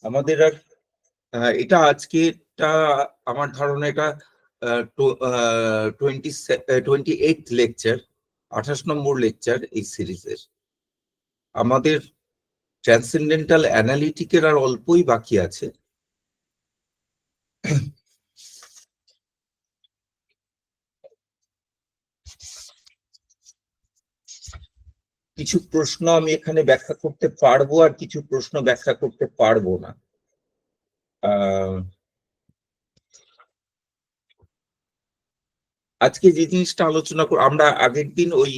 আমাদের আর এটা আজকেটা আমার ধারণা এটা 28th লেকচার, 28 নম্বর লেকচার এই সিরিজের। আমাদের ট্রান্সেন্ডেন্টাল অ্যানালিটিকের আর অল্পই বাকি আছে। কিছু প্রশ্ন আমি এখানে ব্যাখ্যা করতে পারবো আর কিছু প্রশ্ন ব্যাখ্যা করতে পারবো না। আজকে যে জিনিসটা আলোচনা আমরা আগের দিন ওই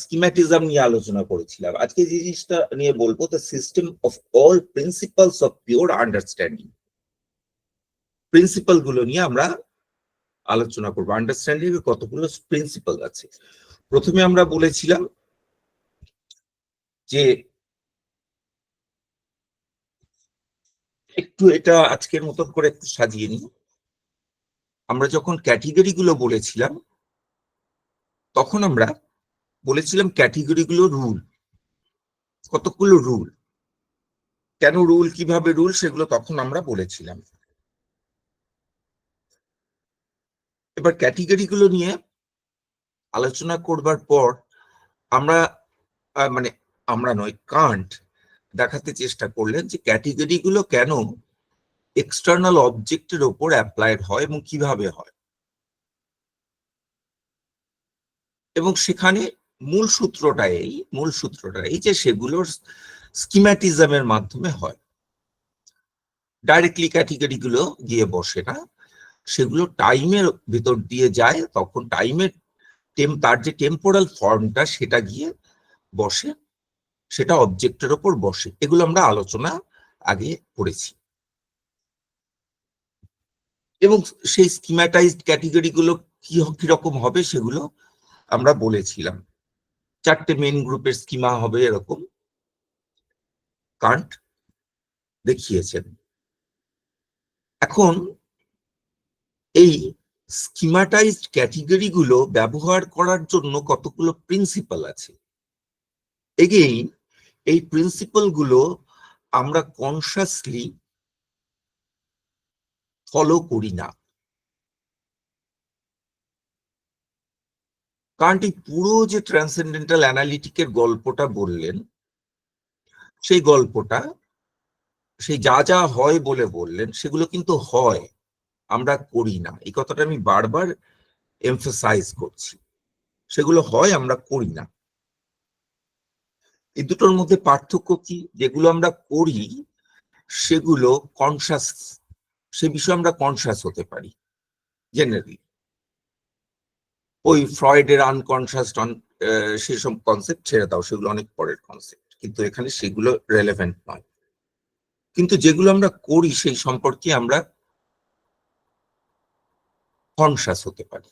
স্কিম্যাটিজম নিয়ে আলোচনা করেছিলাম। আজকে যে জিনিসটা নিয়ে বলবো, the system of all principles of pure understanding. Principal গুলো নিয়ে আমরা আলোচনা করবো। আন্ডারস্ট্যান্ডিং এর কতগুলো প্রিন্সিপাল আছে। প্রথমে আমরা বলেছিলাম যে একটু এটা আজকের মতন করে একটু সাজিয়ে নিই। আমরা যখন ক্যাটেগরি গুলো বলেছিলাম তখন আমরা বলেছিলাম ক্যাটেগরি গুলো রুল, কতগুলো রুল, কেন রুল, কিভাবে রুল, সেগুলো তখন আমরা বলেছিলাম। এবার ক্যাটেগরি গুলো নিয়ে আলোচনা করবার পর আমরা মানে আমরা নয়, কান্ট দেখাতে চেষ্টা করলেন যে ক্যাটেগরি গুলো কেন এক্সটার্নাল অবজেক্টের ওপর অ্যাপ্লাইড হয় এবং কিভাবে হয়, এবং সেখানে মূল সূত্রটা এই যে সেগুলোর স্কিম্যাটিজমের মাধ্যমে হয়। ডাইরেক্টলি ক্যাটেগরি গুলো গিয়ে বসে না, সেগুলো টাইমের ভিতর দিয়ে যায়, তখন টাইমের তার যে টেম্পোরাল ফর্মটা সেটা গিয়ে বসে, সেটা অবজেক্টের ওপর বসে। এগুলো আমরা আলোচনা আগে করেছি। এবং সেই স্কিম্যাটাইজড ক্যাটেগরি গুলো কিরকম হবে সেগুলো আমরা বলেছিলাম। 4টে মেন গ্রুপের স্কিমা হবে এরকম কান্ট দেখিয়েছেন। এখন এই স্কিমাটাইজড ক্যাটেগরি গুলো ব্যবহার করার জন্য কতগুলো প্রিন্সিপাল আছে। এগেইন এই প্রিন্সিপাল গুলো আমরা কনসাসলি ফলো করি না। কারণ এই পুরো যে ট্রান্সেন্ডেন্টাল অ্যানালিটিকের গল্পটা বললেন, সেই গল্পটা সেই যা যা হয় বলে বললেন সেগুলো কিন্তু হয়, আমরা করি না। এই কথাটা আমি বারবার এমফাসাইজ করছি, সেগুলো হয়, আমরা করি না। এই দুটোর মধ্যে পার্থক্য কি? যেগুলো আমরা করি সেগুলো কনসাস, সে বিষয়ে আমরা কনসাস হতে পারি জেনারেলি। ওই ফ্রয়েডের আনকনসাস সেসব কনসেপ্ট ছেড়ে দাও, সেগুলো অনেক পরের কনসেপ্ট, কিন্তু এখানে সেগুলো রেলেভেন্ট নয়। কিন্তু যেগুলো আমরা করি সেই সম্পর্কে আমরা কনসাস হতে পারি।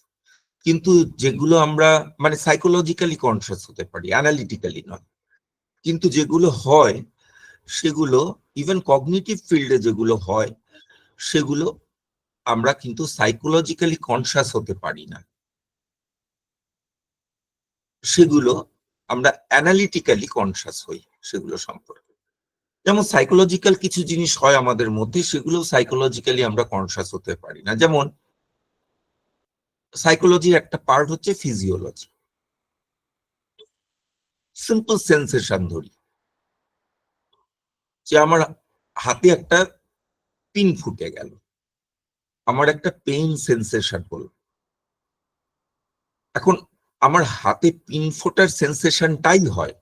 কিন্তু যেগুলো আমরা মানে সাইকোলজিক্যালি কনসাস হতে পারি, অ্যানালিটিক্যালি নয়। কিন্তু যেগুলো হয় সেগুলো ইভেন কগনিটিভ ফিল্ডে যেগুলো হয় সেগুলো আমরা কিন্তু সাইকোলজিক্যালি কনসাস হতে পারি না, সেগুলো আমরা অ্যানালিটিক্যালি কনসাস হই সেগুলো সম্পর্কে। যেমন সাইকোলজিক্যাল কিছু জিনিস হয় আমাদের মধ্যে, সেগুলো সাইকোলজিক্যালি আমরা কনসাস হতে পারি না। যেমন সাইকোলজির একটা পার্ট হচ্ছে ফিজিওলজি। সিম্পল সেন্সেশন ধরি, যে আমার হাতে একটা পিন ফুটে গেল, আমার একটা পেইন সেন্সেশন হলো। এখন আমার হাতে পিন ফোটার সেন্সেশনটাই হয়,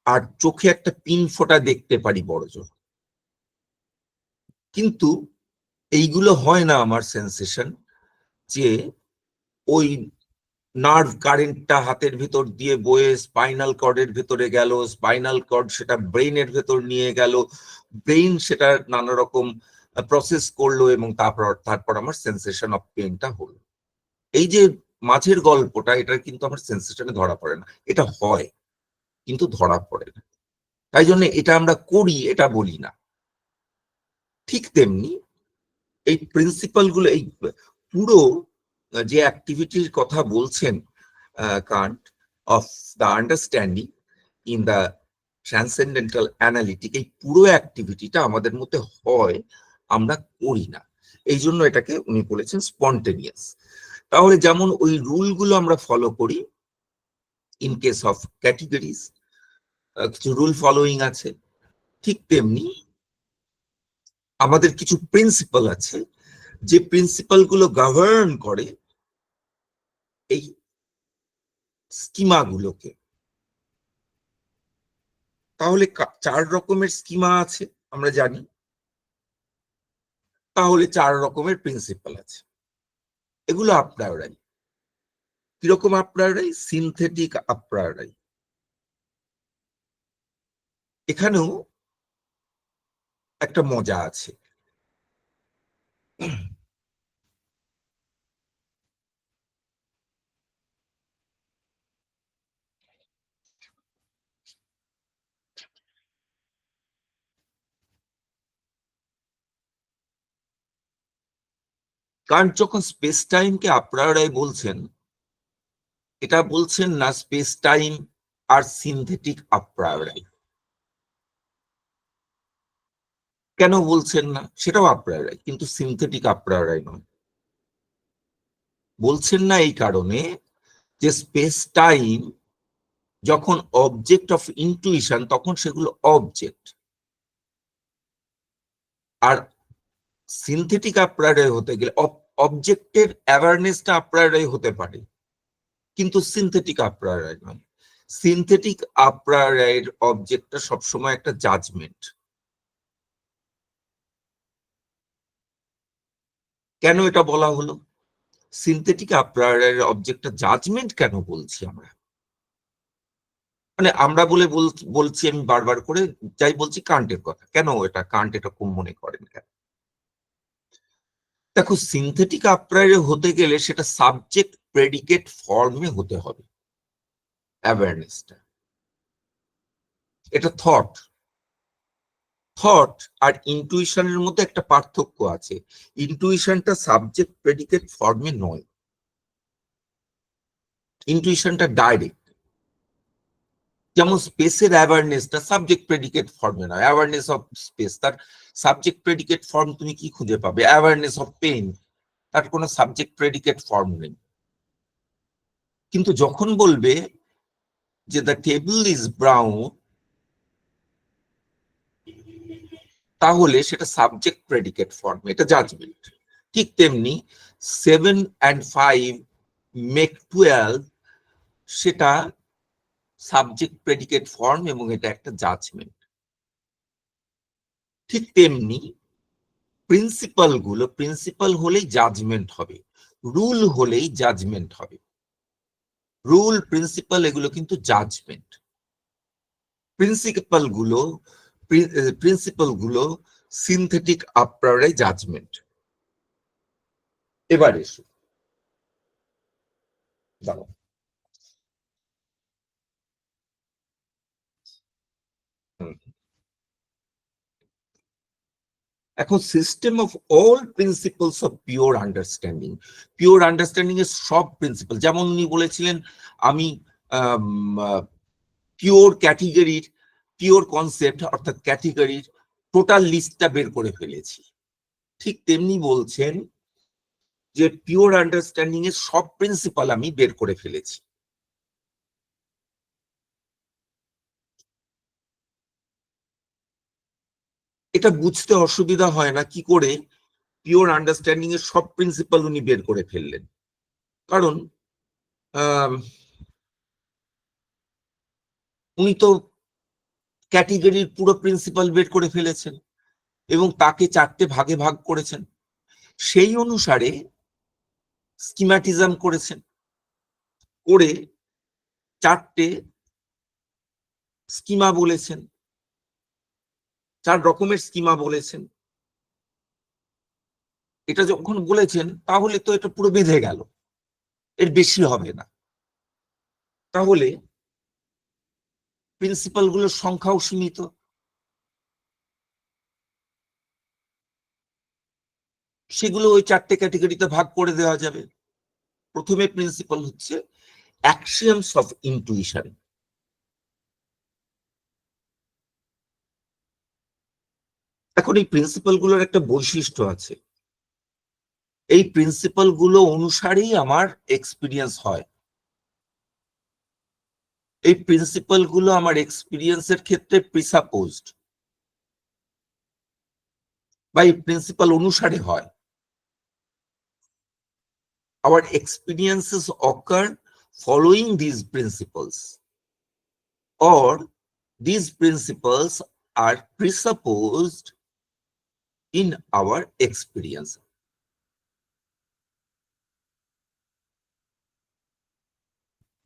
আর চোখে একটা পিন ফোটা দেখতে পারি বড় জোর, কিন্তু এইগুলো হয় না আমার সেন্সেশন যে ওই নার্ভ কারেন্টটা হাতের ভিতর দিয়ে বয়ে স্পাইনাল কর্ডের ভেতরে গেল, স্পাইনাল কর্ড সেটা ব্রেইনের ভেতর নিয়ে গেল, ব্রেইন সেটা নানা রকম প্রসেস করলো, এবং তারপর আমার সেন্সেশন অফ পেইনটা হলো। এই যে মাঝের গল্পটা, এটা কিন্তু আমার সেন্সেশনে ধরা পড়ে না। এটা হয় কিন্তু ধরা পড়ে না, তাই জন্য এটা আমরা করি এটা বলি না। ঠিক তেমনি এই প্রিন্সিপাল গুলো, এই পুরো যে অ্যাক্টিভিটির কথা বলছেন Kant, of the understanding in the transcendental analytic, এই পুরো অ্যাক্টিভিটিটা আমাদের মধ্যে হয়, আমরা করি না। এই জন্য এটাকে উনি বলেছেন স্পন্টেনিয়াস। তাহলে যেমন ওই রুলগুলো আমরা ফলো করি ইন কেস অফ ক্যাটেগরিজ, কিছু রুল ফলোইং আছে, ঠিক তেমনি আমাদের কিছু প্রিন্সিপাল আছে, যে প্রিন্সিপাল গুলো গভর্ন করে এই স্কিমা গুলোকে। তাহলে 4 রকমের স্কিমা আছে আমরা জানি, তাহলে 4 রকমের প্রিন্সিপাল আছে। এগুলো আপ্রায়োরাই। কিরকম আপ্রায়োরাই? সিনথেটিক আপ্রায়োরাই। এখানেও একটা মজা আছে। কারণ যখন স্পেস টাইমকে আপ্রায়োরাই বলছেন, এটা বলছেন না স্পেস টাইম আর সিনথেটিক আপ্রায়োরাই। কেন বলছেন না? সেটাও আপ্রায়োরাই, কিন্তু সিনথেটিক আপ্রায়োরাই নয়। বলছেন না এই কারণে যে স্পেস টাইম যখন অবজেক্ট অফ ইনটুইশন, তখন সেগুলো অবজেক্ট। আর সিনথেটিক আপ্রায়োরাই হতে গেলে অবজেক্টের অ্যাওয়ারনেসটা আপ্রায়োরাই হতে পারে, কিন্তু সিনথেটিক আপ্রায়োরাই নয়। সিনথেটিক আপ্রায়োরাইয়ের অবজেক্টটা সবসময় একটা জাজমেন্ট। কেন এটা বলা হলো? সিনথেটিক আপ্রায়োরাইয়ের অবজেক্টটা জাজমেন্ট কেন বলছি আমরা? মানে আমরা বলছি আমি বারবার করে, যাই বলছি কান্টের কথা। কেন এটা কান্ট এটা কম মনে করেন কেন? দেখো, সিনথেটিক আপ্রায়োরে হতে গেলে সেটা সাবজেক্ট প্রেডিকেট ফর্মে হতে হবে অ্যাওয়ারনেসটা। এটা থট আর ইনটুইশনের মধ্যে একটা পার্থক্য আছে। ইনটুইশনটা সাবজেক্ট প্রেডিকেট ফর্মে নয়, ইনটুইশনটা ডাইরেক্ট। যেমন স্পেসের অ্যাওয়ারনেসটা সাবজেক্ট প্রেডিকেট ফর্মে নয়। অ্যাওয়ারনেস অফ স্পেস, তার সাবজেক্ট প্রেডিকেট ফর্ম তুমি কি খুঁজে পাবে? অ্যাওয়ারনেস অফ পেন, তার কোনো সাবজেক্ট প্রেডিকেট ফর্ম নেই। কিন্তু যখন বলবে যে দ্য টেবিল ইজ ব্রাউন, তাহলে সেটা সাবজেক্ট প্রেডিকেট ফর্ম, এটা জাজমেন্ট। ঠিক তেমনি 7 and 5 মেক 12, সেটা সাবজেক্ট প্রেডিকেট ফর্ম এবং এটা একটা জাজমেন্ট। ঠিক তেমনি প্রিন্সিপাল হলেই জাজমেন্ট হবে, রুল হলেই জাজমেন্ট হবে। রুল, প্রিন্সিপাল এগুলো কিন্তু জাজমেন্ট। প্রিন্সিপাল গুলো সিনথেটিক আপ্রায়োরাই জাজমেন্ট। এবার এসো, দাঁড়াও। এখন system of all principles of pure understanding. Pure understanding এর সব প্রিন্সিপাল, যেমন উনি বলেছিলেন আমি পিওর ক্যাটেগরির, পিওর কনসেপ্ট অর্থাৎ ক্যাটেগরির টোটাল লিস্টটা বের করে ফেলেছি, ঠিক তেমনি বলছেন যে পিওর আন্ডারস্ট্যান্ডিং এর সব প্রিন্সিপাল আমি বের করে ফেলেছি। এটা বুঝতে অসুবিধা হয় না কি করে পিওর আন্ডারস্ট্যান্ডিং এর সব প্রিন্সিপাল উনি বের করে ফেললেন? কারণ উনি তো ক্যাটেগরির পুরো প্রিন্সিপাল বের করে ফেলেছেন এবং তাকে 4টে ভাগে ভাগ করেছেন, সেই অনুসারে স্কিমাটিজম করেছেন, করে 4টে স্কিমা বলেছেন, 4 রকমের স্কিমা বলেছেন। এটা যখন বলেছেন তাহলে তো এটা পুরো বেঁধে গেল, এর বেশি হবে না। তাহলে প্রিন্সিপাল গুলোর সংখ্যাও সীমিত। সেগুলো ওই 4টে ক্যাটেগরিতে ভাগ করে দেওয়া যাবে। প্রথমে প্রিন্সিপাল হচ্ছে অ্যাক্সিওমস অফ ইনটুইশন। এখন এই প্রিন্সিপাল গুলোর একটা বৈশিষ্ট্য আছে, এই প্রিন্সিপাল গুলো অনুসারেই আমার এক্সপিরিয়েন্স হয়। এই প্রিন্সিপাল গুলো আমার এক্সপিরিয়েন্সের ক্ষেত্রে প্রিসাপোজড, বা এই প্রিন্সিপাল অনুসারে হয়। Our experiences occur following these principles, or these principles are presupposed in our experience.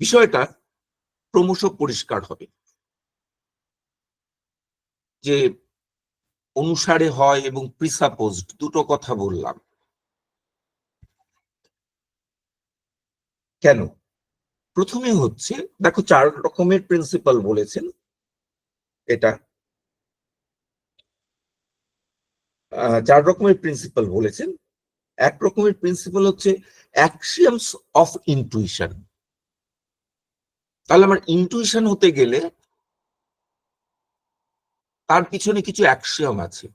বিষয়টা ক্রমশ পরিষ্কার হবে যে অনুসারে হয় এবং প্রিসাপোজড দুটো কথা বললাম কেন। প্রথমে হচ্ছে, দেখো 4 রকমের প্রিন্সিপাল বলেছেন, এটা 4 রকমের প্রিন্সিপাল বলেছেন। এক রকমের প্রিন্সিপাল হচ্ছে অ্যাক্সিয়ামস অফ ইনটুইশন। তাহলে আমার ইনটুইশন হতে গেলে তার পিছনে কিছু অ্যাক্সিয়ম আছে।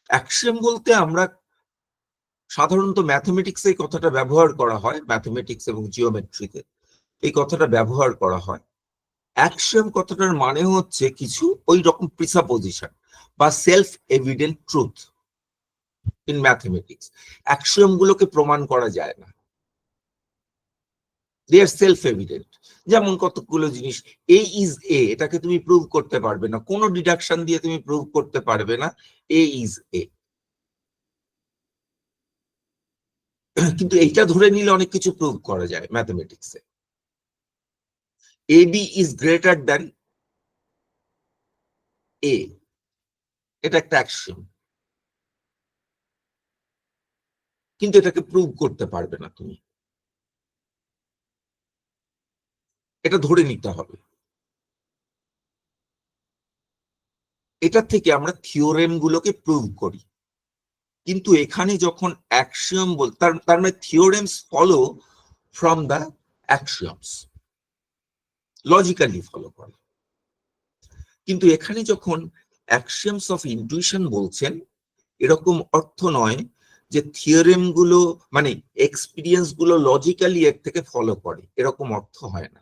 অ্যাক্সিয়ম বলতে আমরা সাধারণত ম্যাথমেটিক্সে এই কথাটা ব্যবহার করা হয়, ম্যাথমেটিক্স এবং জিওমেট্রিতে এই কথাটা ব্যবহার করা হয়। অ্যাক্সিয়ম কথাটার মানে হচ্ছে কিছু ওই রকম প্রিসাপোজিশন বা self evident truth in mathematics. Axiom গুলোকে প্রমাণ করা যায় না, দে আর সেলফ এভিডেন্ট। যেমন কতগুলো জিনিস, এ ইজ এ, এটাকে তুমি প্রুভ করতে পারবে না, কোনো ডিডাকশন দিয়ে তুমি প্রুভ করতে পারবে না এ ইজ এ। কিন্তু এইটা ধরে নিলে অনেক কিছু প্রুভ করা যায় ম্যাথমেটিক্সে। A B is greater than a, এটা একটা অ্যাকশন, কিন্তু এটাকে প্রুভ করতে পারবে না তুমি, এটা ধরে নিতে হবে। এটা থেকে আমরা থিওরেম গুলোকে প্রুভ করি, কিন্তু এখানে যখন অ্যাক্সিয়ম বল, তার মানে theorems follow from the axioms, logically follow করে। কিন্তু এখানে যখন অ্যাক্সিয়মস অফ ইনটুইশন বলছেন, এরকম অর্থ নয় যে থিওরেম গুলো মানে এক্সপিরিয়েন্স গুলো লজিক্যালি এর থেকে ফলো করে, এরকম অর্থ হয় না,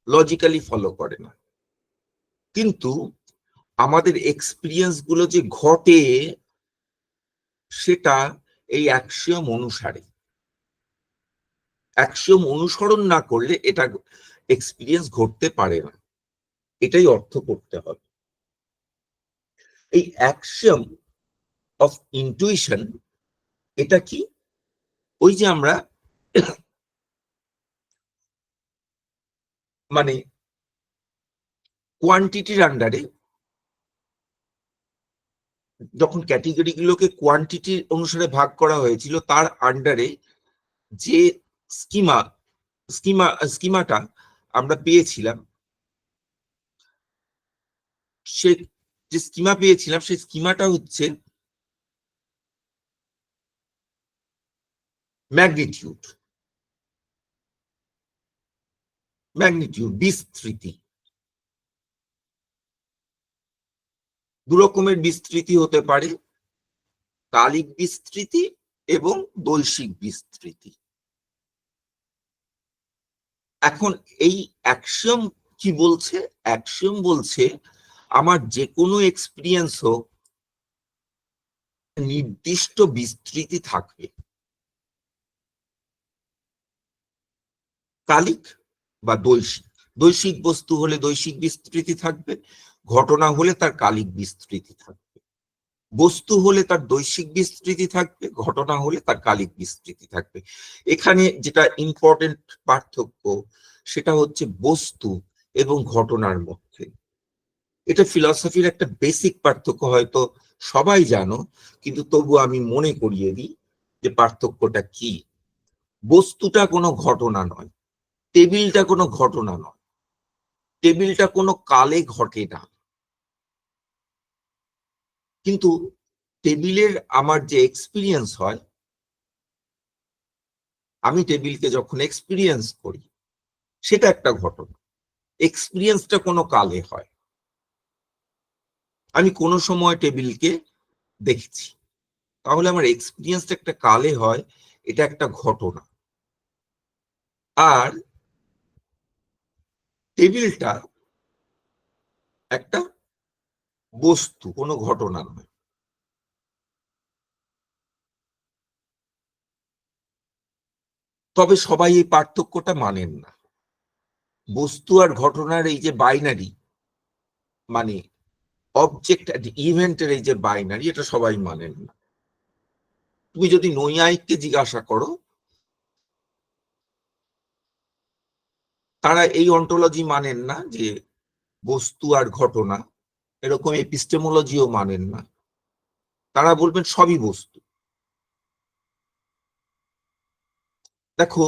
লজিক্যালি ফলো করে না। কিন্তু আমাদের এক্সপিরিয়েন্স গুলো যে ঘটে সেটা এই অ্যাক্সিয়ম অনুসারে, অ্যাক্সিয়ম অনুসরণ না করলে এটা এক্সপিরিয়েন্স ঘটতে পারে না, এটাই অর্থ করতে হবে। এই অ্যাক্সিয়ম অফ ইনটুইশন এটা কি, ওই যে আমরা মানে কোয়ান্টিটির আন্ডারে, যখন ক্যাটেগরি গুলোকে কোয়ান্টিটি অনুসারে ভাগ করা হয়েছিল, তার আন্ডারে যে স্কিমা স্কিমা স্কিমাটা আমরা পেয়েছিলাম, সে যে স্কিমা পেয়েছিলাম সেই স্কিমাটা হচ্ছে ম্যাগনিটিউড, বিস্তৃতি। দু রকমের বিস্তৃতি হতে পারে, কালিক বিস্তৃতি এবং দৈশিক বিস্তৃতি। এখন এই অ্যাক্সিয়ম কি বলছে, অ্যাক্সিয়ম বলছে আমার যে কোনো এক্সপিরিয়েন্স হোক নির্দিষ্ট বিস্তৃতি থাকবে, কালিক বা দৈশিক। দৈশিক বস্তু হলে দৈশিক বিস্তৃতি থাকবে, ঘটনা হলে তার কালিক বিস্তৃতি থাকবে। বস্তু হলে তার দৈশিক বিস্তৃতি থাকবে, ঘটনা হলে তার কালিক বিস্তৃতি থাকবে। এখানে যেটা ইম্পর্টেন্ট পার্থক্য সেটা হচ্ছে বস্তু এবং ঘটনার মধ্যে। এটা ফিলসফির একটা বেসিক পার্থক্য, হয়তো সবাই জানো, কিন্তু তবু আমি মনে করিয়ে দিই যে পার্থক্যটা কি। বস্তুটা কোনো ঘটনা নয়, টেবিলটা কোনো ঘটনা নয়, টেবিলটা কোনো কালে ঘটে না। কিন্তু টেবিলের আমার যে এক্সপিরিয়েন্স হয়, আমি টেবিলকে যখন এক্সপিরিয়েন্স করি সেটা একটা ঘটনা, এক্সপিরিয়েন্সটা কোনো কালে হয়। আমি কোনো সময় টেবিলকে দেখছি, তাহলে আমার এক্সপিরিয়েন্সটা একটা কালে হয় এটা একটা ঘটনা। আর টেবিলটা একটা বস্তু, কোনো ঘটনা নয়। তবে সবাই এই পার্থক্যটা মানেন না। বস্তু আর ঘটনার এই যে বাইনারি, মানে অবজেক্ট আর ইভেন্টের এই যে বাইনারি, এটা সবাই মানেন না। তুমি যদি নৈয়ায়িককে জিজ্ঞাসা করো, তারা এই অন্টোলজি মানেন না যে বস্তু আর ঘটনা, এরকম এপিস্টেমোলজিও মানেন না। তারা বলবেন সবই বস্তু। দেখো,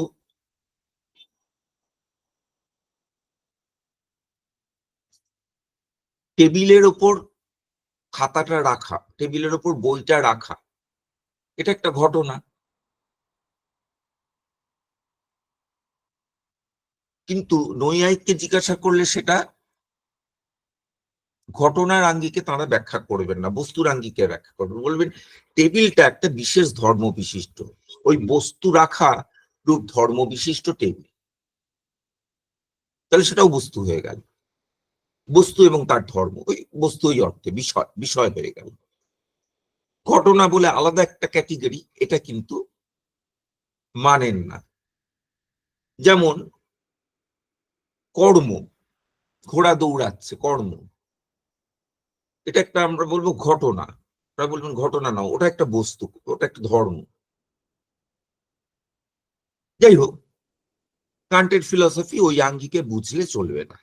টেবিলের ওপর খাতাটা রাখা, টেবিলের ওপর বইটা রাখা, এটা একটা ঘটনা। কিন্তু নৈয়ায়িককে জিজ্ঞাসা করলে সেটা ঘটনার আঙ্গিকে তারা ব্যাখ্যা করবেন না, বস্তুর আঙ্গিকে ব্যাখ্যা করবেন। বলবেন টেবিলটা একটা বিশেষ ধর্ম বিশিষ্ট, ওই বস্তু রাখা রূপ ধর্ম বিশিষ্ট টেবিল, তাহলে সেটাও বস্তু হয়ে গেল। বস্তু এবং তার ধর্ম, ওই বস্তু ওই অর্থে বিষয়, বিষয় হয়ে গেল। ঘটনা বলে আলাদা একটা ক্যাটেগরি, এটা কিন্তু মানেন না। যেমন কর্ম, ঘোড়া দৌড়াচ্ছে, কর্ম, এটা একটা আমরা বলবো ঘটনা। আপনারা বলবেন ঘটনা না, ওটা একটা বস্তু, ওটা একটা ধর্ম। যাই হোক, কান্টের ফিলসফি ওই আঙ্গিকে বুঝলে চলবে না।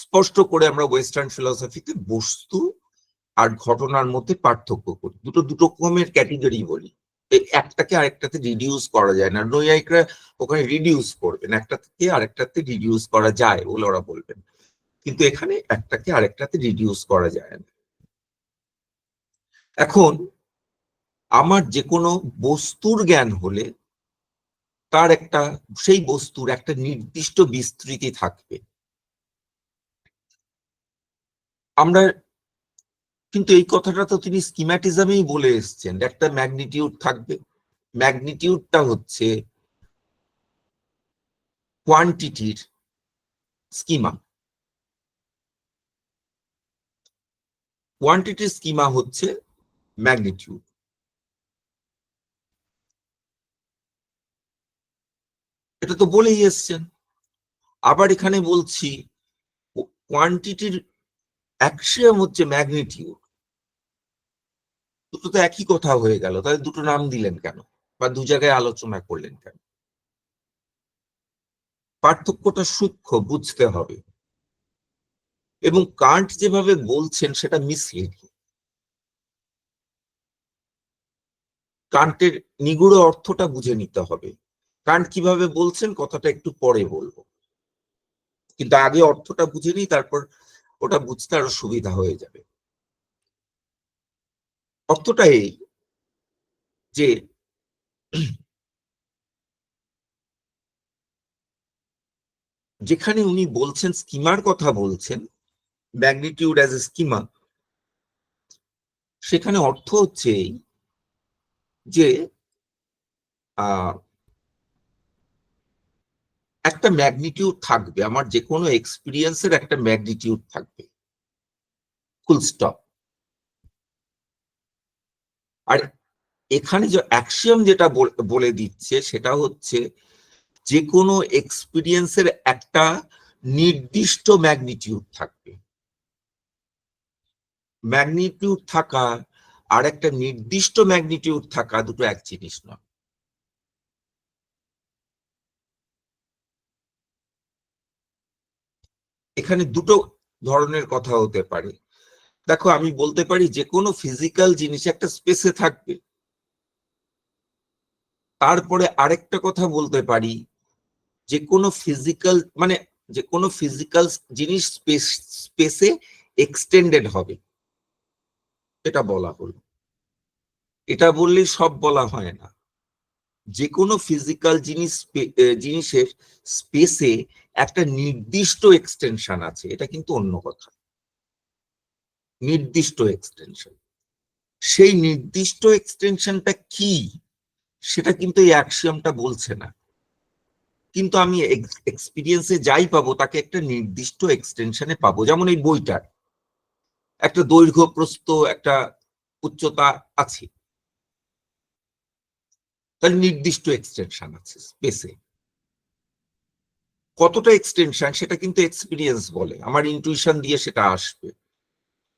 স্পষ্ট করে আমরা ওয়েস্টার্ন ফিলসফিতে বস্তু আর ঘটনার মধ্যে পার্থক্য করি, দুটো দুটো রকমের ক্যাটেগরি বলি। একটাকে আরেকটাতে রিডিউস করা যায় না। নৈয়ায়িকরা ওখানে রিডিউস করবেন, একটা থেকে আরেকটাতে রিডিউস করা যায় বলে ওরা বলবেন, কিন্তু এখানে একটাকে আরেকটাতে রিডিউস করা যায় না। এখন আমার যে কোনো বস্তুর জ্ঞান হলে তার একটা, সেই বস্তুর একটা নির্দিষ্ট বিস্তৃতি থাকবে। আমরা কিন্তু এই কথাটা তো তিনি স্কিম্যাটিজমেই বলে এসছেন, একটা ম্যাগনিটিউড থাকবে। ম্যাগনিটিউডটা হচ্ছে কোয়ান্টিটির স্কিমা। কোয়ান্টিটির স্কিমা হচ্ছে ম্যাগনিটিউড। এটা তো বলেই এসছেন। আবার এখানে বলছি কোয়ান্টিটির অ্যাক্সিয়াম হচ্ছে ম্যাগনিটিউড। দুটো তো একই কথা হয়ে গেল, তাহলে দুটো নাম দিলেন কেন, বা দু জায়গায় আলোচনা করলেন কেন? পার্থক্যটা সূক্ষ্ম, বুঝতে হবে। এবং কান্ট যেভাবে বলছেন সেটা মিসলিডিং। কান্টের নিগুড় অর্থটা বুঝে নিতে হবে। কান্ট কিভাবে বলছেন কথাটা একটু পরে বলবো, কিন্তু আগে অর্থটা বুঝে নিই, তারপর ওটা বুঝতে আরো সুবিধা হয়ে যাবে। অর্থটা এই যে যেখানে উনি বলছেন, স্কিমার কথা বলছেন, ম্যাগনিটিউড অ্যাজ এ স্কিমা, সেখানে অর্থ হচ্ছে এই যে একটা ম্যাগনিটিউড থাকবে, আমার যে কোনো এক্সপিরিয়েন্সের একটা ম্যাগনিটিউড থাকবে, ফুল স্টপ। আর এখানে যে অ্যাক্সিয়ম যেটা বলে দিচ্ছে সেটা হচ্ছে যে কোনো এক্সপিরিয়েন্সের একটা নির্দিষ্ট ম্যাগনিটিউড থাকবে। ম্যাগনিটিউড থাকা আর একটা নির্দিষ্ট ম্যাগনিটিউড থাকা দুটো এক জিনিস নয়। এখানে দুটো ধরনের কথা হতে পারে। দেখো, আমি বলতে পারি যে কোনো ফিজিক্যাল জিনিস একটা স্পেসে থাকবে। তারপরে আরেকটা কথা বলতে পারি, যে কোনো ফিজিক্যাল, মানে যে কোনো ফিজিক্যাল জিনিস স্পেসে এক্সটেন্ডেড হবে, এটা বলা হলো। এটা বললেই সব বলা হয় না। যে কোনো ফিজিক্যাল জিনিসের স্পেসে একটা নির্দিষ্ট এক্সটেনশন আছে, এটা কিন্তু অন্য কথা। নির্দিষ্ট এক্সটেনশন, সেই নির্দিষ্ট এক্সটেনশনটা কি সেটা কিন্তু এই অ্যাক্সিওমটা বলছে না, কিন্তু আমি এক্সপিরিয়েন্সে যাই পাবো তাকে একটা নির্দিষ্ট এক্সটেনশনে পাবো। যেমন এই বইটার একটা দৈর্ঘ্য, প্রস্থ, একটা উচ্চতা আছে, তার নির্দিষ্ট এক্সটেনশন আছে স্পেসে। কতটা এক্সটেনশন সেটা কিন্তু এক্সপিরিয়েন্স বলে, আমার ইনটুইশন দিয়ে সেটা আসবে,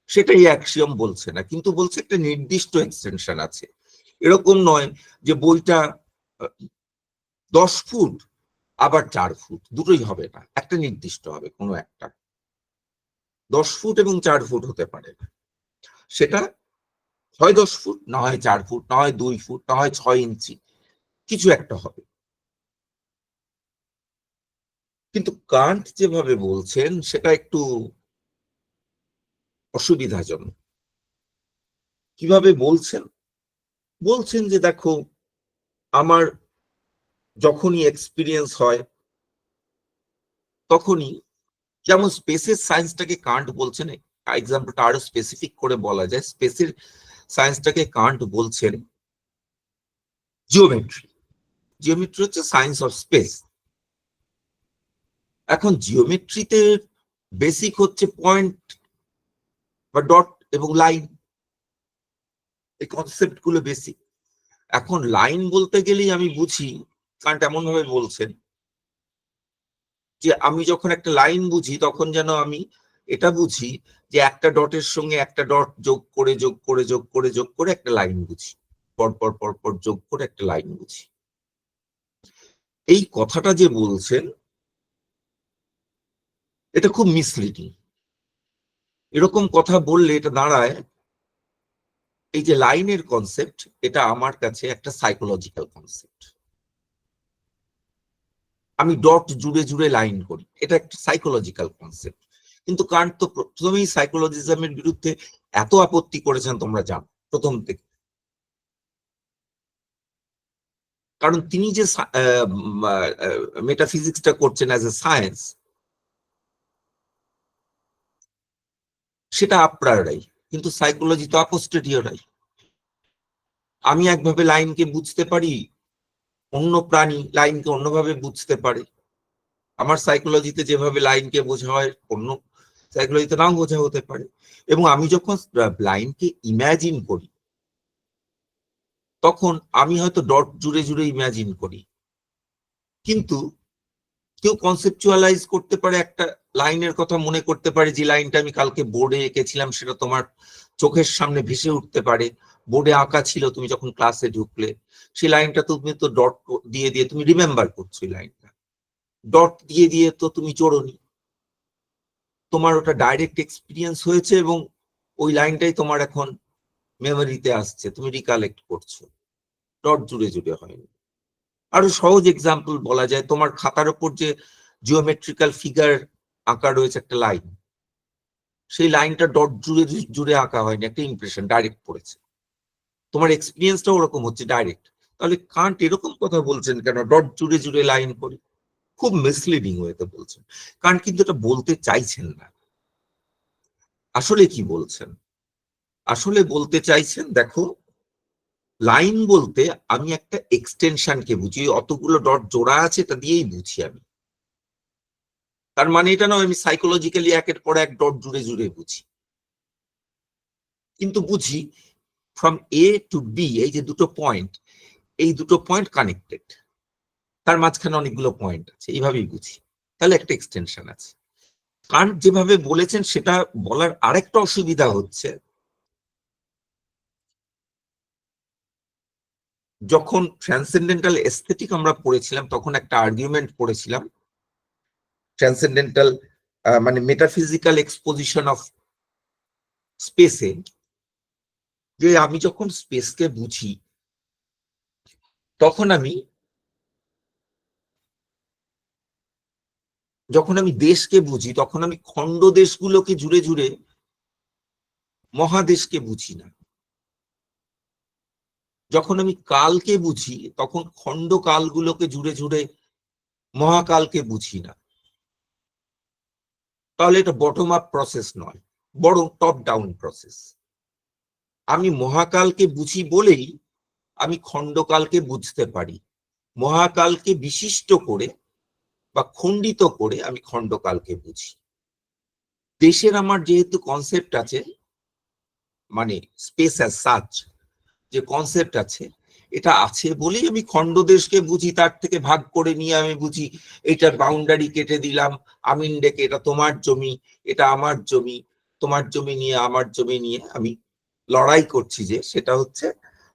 সেটাই অ্যাক্সিওম বলছে না, কিন্তু বলছে একটা নির্দিষ্ট এক্সটেনশন আছে। এরকম নয় যে বইটা 10 ফুট আবার 4 ফুট, দুটোই হবে না, একটা নির্দিষ্ট হবে কোনো একটা। 10 ফুট এবং 4 ফুট হতে পারে না, সেটা হয় 10 ফুট, না হয় 4 ফুট, না হয় 2 ফুট, না হয় 6 ইঞ্চি, কিছু একটা হবে। কিন্তু কান্ট যেভাবে বলছেন সেটা একটু অসুবিধাজনক। কিভাবে বলছেন? বলছেন যে দেখো, আমার যখনই এক্সপিরিয়েন্স হয় তখনই, যেমন স্পেসের সায়েন্সটাকে কান্ট বলছেন, এক্সাম্পলটা আরো স্পেসিফিক করে বলা যায়, স্পেসের সায়েন্সটাকে কান্ট বলছেন জিওমেট্রি। জিওমেট্রি হচ্ছে সায়েন্স অফ স্পেস। এখন জিওমেট্রিতে বেসিক হচ্ছে পয়েন্ট বা ডট এবং লাইন, এই কনসেপ্ট গুলো বেসিক। এখন লাইন বলতে গেলেই আমি বুঝি, কারণ এমন ভাবে বলছেন যে আমি যখন একটা লাইন বুঝি তখন যেন আমি এটা বুঝি যে একটা ডটের সঙ্গে একটা ডট যোগ করে যোগ করে যোগ করে যোগ করে একটা লাইন বুঝি, পরপর পরপর যোগ করে একটা লাইন বুঝি। এই কথাটা যে বলছেন এটা খুব মিসলিডিং। এরকম কথা বললে এটা দাঁড়ায়, এই যে লাইনের কনসেপ্ট, এটা আমার কাছে একটা সাইকোলজিক্যাল কনসেপ্ট। আমি ডট জুড়ে জুড়ে লাইন করি, এটা একটা সাইকোলজিক্যাল কনসেপ্ট। কিন্তু কান্ট তো প্রথমেই সাইকোলজিজমের বিরুদ্ধে এত আপত্তি করেছেন তোমরা জানো প্রথম থেকে, কারণ তিনি যে মেটাফিজিক্সটা করছেন অ্যাজ এ সায়েন্স, সেটা আপ্রায়রাই, কিন্তু সাইকোলজি তো আপোস্টেরিয়রাই। আমি একভাবে লাইনকে বুঝতে পারি, অন্য প্রাণী লাইনকে অন্যভাবে বুঝতে পারে। আমার সাইকোলজিতে যেভাবে লাইনকে বোঝা হয় অন্য সাইকোলজিতে নাও বোঝা হতে পারে। এবং আমি যখন লাইনকে ইমাজিন করি তখন আমি হয়তো ডট জুড়ে জুড়ে ইমাজিন করি, কিন্তু কেউ কনসেপচুয়ালাইজ করতে পারে, একটা লাইনের কথা মনে করতে পারে, যে লাইনটা আমি কালকে বোর্ডে এঁকেছিলাম সেটা তোমার চোখের সামনে ভেসে উঠতে পারে, বোর্ডে আঁকা ছিল, তুমি যখন ক্লাসে ঢুকলে সেই লাইনটা তুমি তো ডট দিয়ে দিয়ে তুমি রিমেম্বার করছো, এই লাইনটা ডট দিয়ে দিয়ে তো তুমি চড়োনি, তোমার ওটা ডাইরেক্ট এক্সপিরিয়েন্স হয়েছে এবং ওই লাইনটাই তোমার এখন মেমোরিতে আসছে, তুমি রিকালেক্ট করছো, ডট জুড়ে জুড়ে হয়নি। আরো সহজ এক্সাম্পল বলা যায়, তোমার খাতার উপর যে জিওমেট্রিক্যাল ফিগার আঁকা রয়েছে একটা লাইন, সেই লাইনটা ডট জুড়ে জুড়ে আঁকা হয়নি, একটা ইমপ্রেশন ডাইরেক্ট পড়েছে, তোমার এক্সপিরিয়েন্সটা ওরকম হচ্ছে ডাইরেক্ট। তাহলে কান্ট এরকম কথা বলছেন কেন, ডট জুড়ে জুড়ে লাইন করি? খুব মিসলিডিং ওয়েতে বলছেন। কান্ট কিন্তু এটা বলতে চাইছেন না। আসলে কি বলছেন? আসলে বলতে চাইছেন, দেখো, লাইন বলতে আমি একটা এক্সটেনশনকে বুঝি, অতগুলো ডট জোড়া আছে এটা দিয়েই বুঝি আমি। তার মানে এটা নয় আমি সাইকোলজিক্যালি একের পর এক ডট জুড়ে জুড়ে বুঝি, কিন্তু বুঝি ফ্রম এ টু বি, এই যে দুটো পয়েন্ট, এই দুটো পয়েন্ট কানেক্টেড, তার মাঝখানে অনেকগুলো পয়েন্ট আছে, এইভাবেই বুঝি, তাহলে একটা এক্সটেনশন আছে। কান্ট যেভাবে বলেছেন সেটা বলার আরেকটা অসুবিধা হচ্ছে, যখন ট্রান্সেন্ডেন্টাল এস্থেটিক আমরা পড়েছিলাম তখন একটা আর্গুমেন্ট পড়েছিলাম, ট্রান্সেন্ডেন্টাল মানে মেটাফিজিক্যাল এক্সপোজিশন অফ স্পেসে, যে আমি যখন স্পেসকে বুঝি তখন আমি, যখন আমি দেশকে বুঝি তখন আমি খণ্ড দেশগুলোকে জুড়ে জুড়ে মহাদেশকে বুঝি না। যখন আমি কালকে বুঝি তখন খণ্ড কালগুলোকে জুড়ে জুড়ে মহাকালকে বুঝি না, তাহলে এটা বটম আপ প্রসেস নয়, বরং টপ ডাউন প্রসেস। আমি মহাকালকে বুঝি বলেই আমি খণ্ডকালকে বুঝতে পারি। মহাকালকে বিশিষ্ট করে বা খণ্ডিত করে আমি খণ্ডকালকে বুঝি। দেশের আমার যেহেতু কনসেপ্ট আছে, মানে স্পেস অ্যাজ সাচ যে কনসেপ্ট আছে, এটা আছে বলেই আমি খণ্ড দেশকে বুঝি, তার থেকে ভাগ করে নিয়ে আমি বুঝি এটার বাউন্ডারি কেটে দিলাম, আমিন ডেকে এটা তোমার জমি, এটা আমার জমি, তোমার জমি নিয়ে আমার জমি নিয়ে আমি লড়াই করছি। যে সেটা হচ্ছে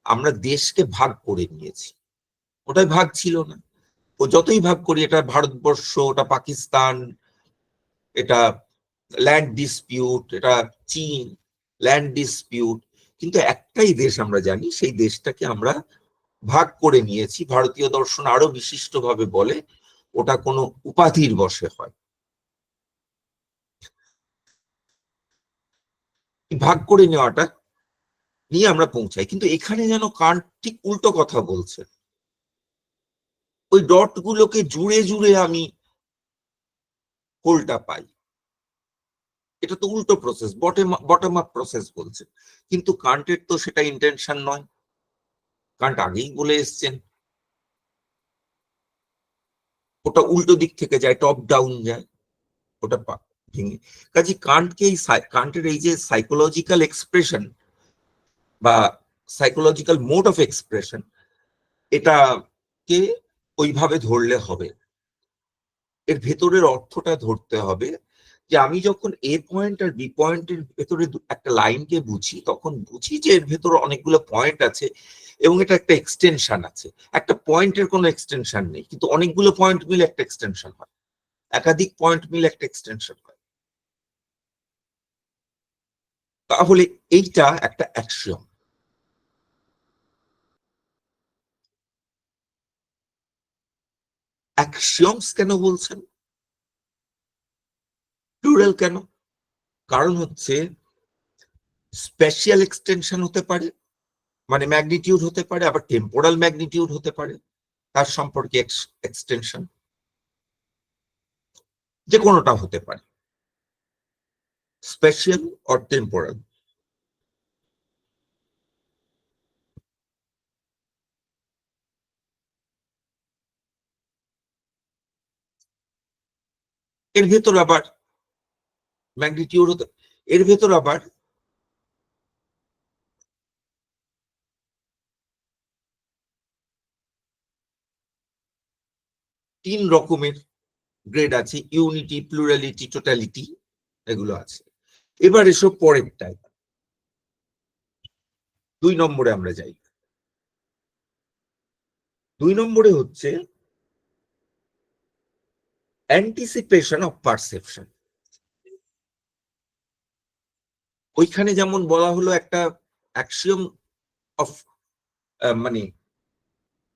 আমরা দেশকে ভাগ করে নিয়েছি, ওটাই ভাগ ছিল না। ও যতই ভাগ করি, এটা ভারতবর্ষ, ওটা পাকিস্তান, এটা ল্যান্ড ডিসপিউট, এটা চীন, ল্যান্ড ডিসপিউট, কিন্তু একটাই দেশ আমরা জানি, সেই দেশটাকে আমরা ভাগ করে নিয়েছি। ভারতীয় দর্শন আরো বিশিষ্ট ভাবে বলে ওটা কোনো উপাধির বশে হয়। ভাগ করে নেওয়াটা নিয়ে আমরা পৌঁছাই, কিন্তু এখানে যেন কান্ট ঠিক উল্টো কথা বলছে। ওই ডট গুলোকে জুড়ে জুড়ে আমি হোলটা পাই, এটা তো উল্টো প্রসেস, বটম আপ প্রসেস বলছে। কিন্তু কান্টের তো সেটা ইন্টেনশন নয়। কান্ট আগেই বলে এসছেন ওটা উল্টো দিক থেকে যায়, টপ ডাউন যায়, ওটা ভেঙে। কাজে কান্টকে কান্টের এই যে সাইকোলজিক্যাল এক্সপ্রেশন বা সাইকোলজিক্যাল মোড অফ এক্সপ্রেশন, এটাকে ওইভাবে ধরলে হবে। এর ভেতরের অর্থটা ধরতে হবে যে আমি যখন এ পয়েন্ট আর বি পয়েন্টের ভেতরে একটা লাইনকে বুঝি, তখন বুঝি যে এর ভেতরে অনেকগুলো পয়েন্ট আছে এবং এটা একটা এক্সটেনশন আছে। একটা পয়েন্টের কোনো এক্সটেনশন নেই, কিন্তু অনেকগুলো পয়েন্ট মিলে একটা এক্সটেনশন হয়, একাধিক পয়েন্ট মিলে একটা এক্সটেনশন হয়। তাহলে এইটা একটা অ্যাক্সিওম। অ্যাক্সিওমস কেন বলছেন, প্লুরাল কেন? কারণ হচ্ছে স্পেশাল এক্সটেনশন হতে পারে, মানে ম্যাগনিটিউড হতে পারে, আবার টেম্পোরাল ম্যাগনিটিউড হতে পারে, তার সম্পর্কে এক্সটেনশন যে কোনোটা হতে পারে, স্পেশাল অর টেম্পোরাল। এর ভেতর আবার ম্যাগনিটিউড হতে, এর ভেতর আবার তিন রকমের গ্রেড আছে, ইউনিটি, প্লুরালিটি, টোটালিটি, এগুলো আছে। এবার এসব পরেরটাই, 2 নম্বরে আমরা যাই। 2 নম্বরে হচ্ছে অ্যান্টিসিপেশন অফ পারসেপশন। ওইখানে যেমন বলা হলো একটা অ্যাক্সিওম অফ, মানে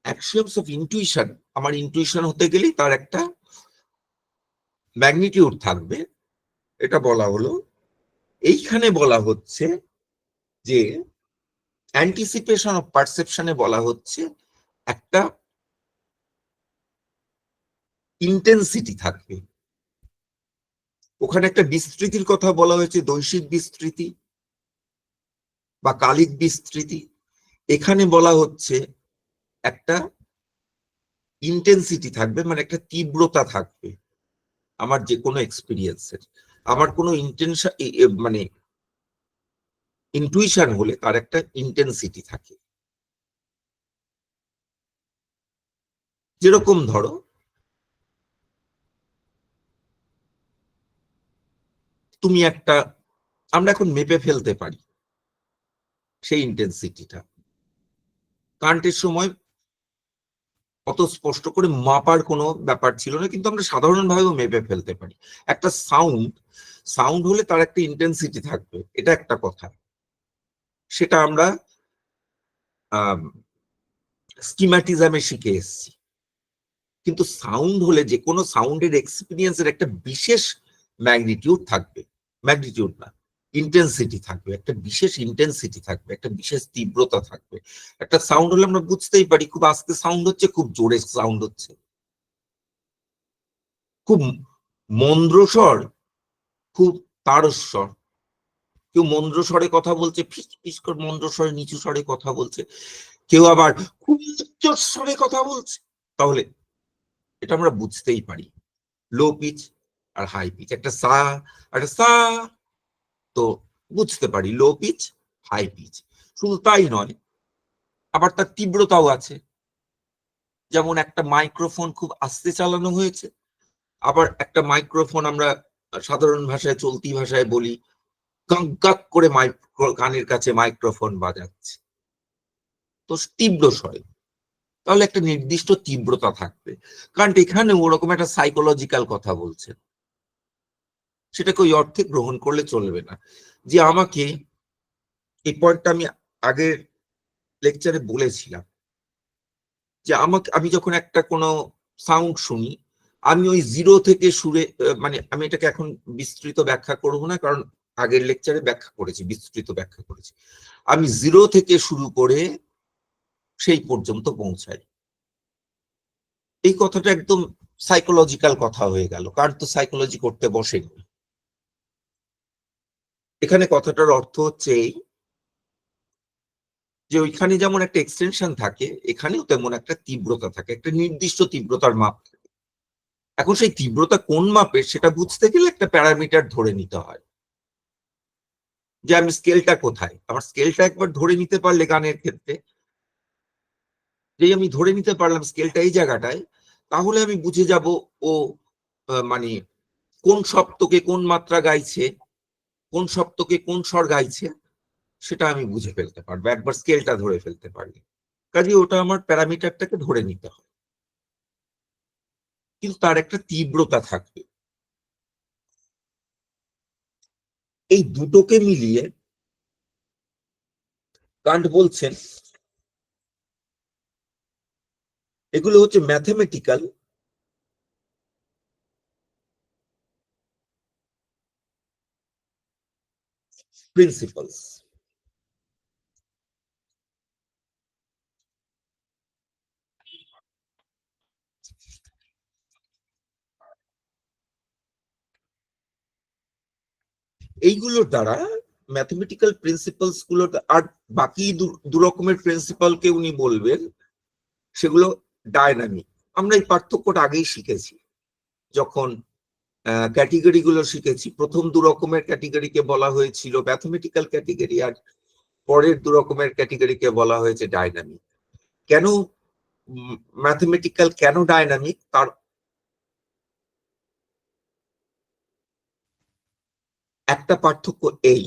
অ্যাক্সিওমস অফ ইনটুইশন, আমার ইনটুইশন হতে গেলেই তার একটা ম্যাগনিটিউড থাকবে, এটা বলা হলো। এইখানে বলা হচ্ছে যে অ্যান্টিসিপেশন অফ পারসেপশনে বলা হচ্ছে একটা ইন্টেন্সিটি থাকবে। ওখানে একটা বিস্তৃতির কথা বলা হয়েছে, দৈশিক বিস্তৃতি বা কালিক বিস্তৃতি। এখানে বলা হচ্ছে একটা ইন্টেন্সিটি থাকবে, মানে একটা তীব্রতা থাকবে আমার যে কোনো এক্সপিরিয়েন্সের। আমার কোনো ইন্টেনশন, মানে ইনটুইশন হলে তার একটা ইন্টেন্সিটি থাকে। যেরকম ধরো তুমি একটা, আমরা এখন মেপে ফেলতে পারি সেই ইন্টেন্সিটিটা। কারেন্টের সময় অত স্পষ্ট করে মাপার কোনো ব্যাপার ছিল না, কিন্তু আমরা সাধারণভাবেও মেপে ফেলতে পারি। একটা সাউন্ড, সাউন্ড হলে তার একটা ইন্টেন্সিটি থাকবে, এটা একটা কথা। সেটা আমরা স্কিম্যাটিজমে শিখে এসেছি। কিন্তু সাউন্ড হলে যে কোনো সাউন্ডের এক্সপিরিয়েন্সের একটা বিশেষ ম্যাগনিটিউড থাকবে, ম্যাগনিটিউড না, ইন্টেন্সিটি থাকবে, একটা বিশেষ ইন্টেন্সিটি থাকবে, একটা বিশেষ তীব্রতা থাকবে। একটা সাউন্ড হলে আমরা বুঝতেই পারি খুব আস্তে সাউন্ড হচ্ছে, খুব জোরে সাউন্ড হচ্ছে, খুব মন্দ্রস্বর, খুব তারস্বর। কেউ মন্দ্রস্বরে কথা বলছে, ফিস ফিস করে মন্দ্রস্বরে নিচু স্বরে কথা বলছে, কেউ আবার খুব উচ্চ স্বরে কথা বলছে। তাহলে এটা আমরা বুঝতেই পারি লো পিচ আর হাই পিচ। একটা সা, একটা সা, তো বুঝতে পারি লো পিচ, হাই পিচ। শুধু তাই নয়, আবার তার তীব্রতাও আছে। যেমন একটা মাইক্রোফোন খুব আস্তে চালানো হয়েছে, আবার একটা মাইক্রোফোন আমরা সাধারণ ভাষায় চলতি ভাষায় বলি গাক করে কানের কাছে মাইক্রোফোন বাজাচ্ছে, তো তীব্র স্বরে। তাহলে একটা নির্দিষ্ট তীব্রতা থাকবে, কারণ এখানে ওরকম একটা সাইকোলজিক্যাল কথা বলছে, সেটাকে ওই অর্থে গ্রহণ করলে চলবে না। যে আমাকে, এই পয়েন্টটা আমি আগের লেকচারে বলেছিলাম, যে আমি যখন একটা কোনো সাউন্ড শুনি, আমি ওই জিরো থেকে সুরে, মানে আমি এটাকে এখন বিস্তৃত ব্যাখ্যা করব না, কারণ আগের লেকচারে ব্যাখ্যা করেছি, বিস্তৃত ব্যাখ্যা করেছি। আমি জিরো থেকে শুরু করে সেই পর্যন্ত পৌঁছাই। এই কথাটা একদম সাইকোলজিক্যাল কথা হয়ে গেল, কারণ তো সাইকোলজি করতে বসেনি। এখানে কথাটার অর্থ হচ্ছে এই, যে ওইখানে যেমন একটা এক্সটেনশন থাকে, এখানেও তেমন একটা তীব্রতা থাকে, একটা নির্দিষ্ট তীব্রতার মাপ থাকে। এখন সেই তীব্রতা কোন মাপের সেটা বুঝতে গেলে একটা প্যারামিটার ধরে নিতে হয়, যে আমি স্কেলটা কোথায়। আমার স্কেলটা একবার ধরে নিতে পারলে গানের ক্ষেত্রে, যেই আমি ধরে নিতে পারলাম স্কেলটা এই জায়গাটায়, তাহলে আমি বুঝে যাব ও মানে কোন সপ্তকে কোন মাত্রা গাইছে, কোন সপ্তকে কোন স্বর গাইছে, সেটা আমি বুঝে ফেলতে পারবো একবার স্কেলটা ধরে ফেলতে পারলে। কাজে ওটা আমার প্যারামিটারটাকে ধরে নিতে হয়, কিন্তু তার একটা তীব্রতা থাকবে। এই দুটোকে মিলিয়ে কান্ট বলছেন এগুলো হচ্ছে ম্যাথমেটিক্যাল প্রিন্সিপালস। এইগুলোর দ্বারা, ম্যাথমেটিক্যাল প্রিন্সিপালস গুলো, আর বাকি দু রকমের প্রিন্সিপালকে উনি বলবেন সেগুলো ডায়নামিক। আমরা এই পার্থক্যটা আগেই শিখেছি যখন ক্যাটেগরি গুলো শিখেছি। প্রথম দু রকমের ক্যাটেগরিকে বলা হয়েছিল ম্যাথমেটিক্যাল ক্যাটেগরি, আর পরের দু রকমের ক্যাটেগরিকে বলা হয়েছে ডায়নামিক। কেন ম্যাথমেটিক্যাল, কেন ডায়নামিক, তার একটা পার্থক্য এই,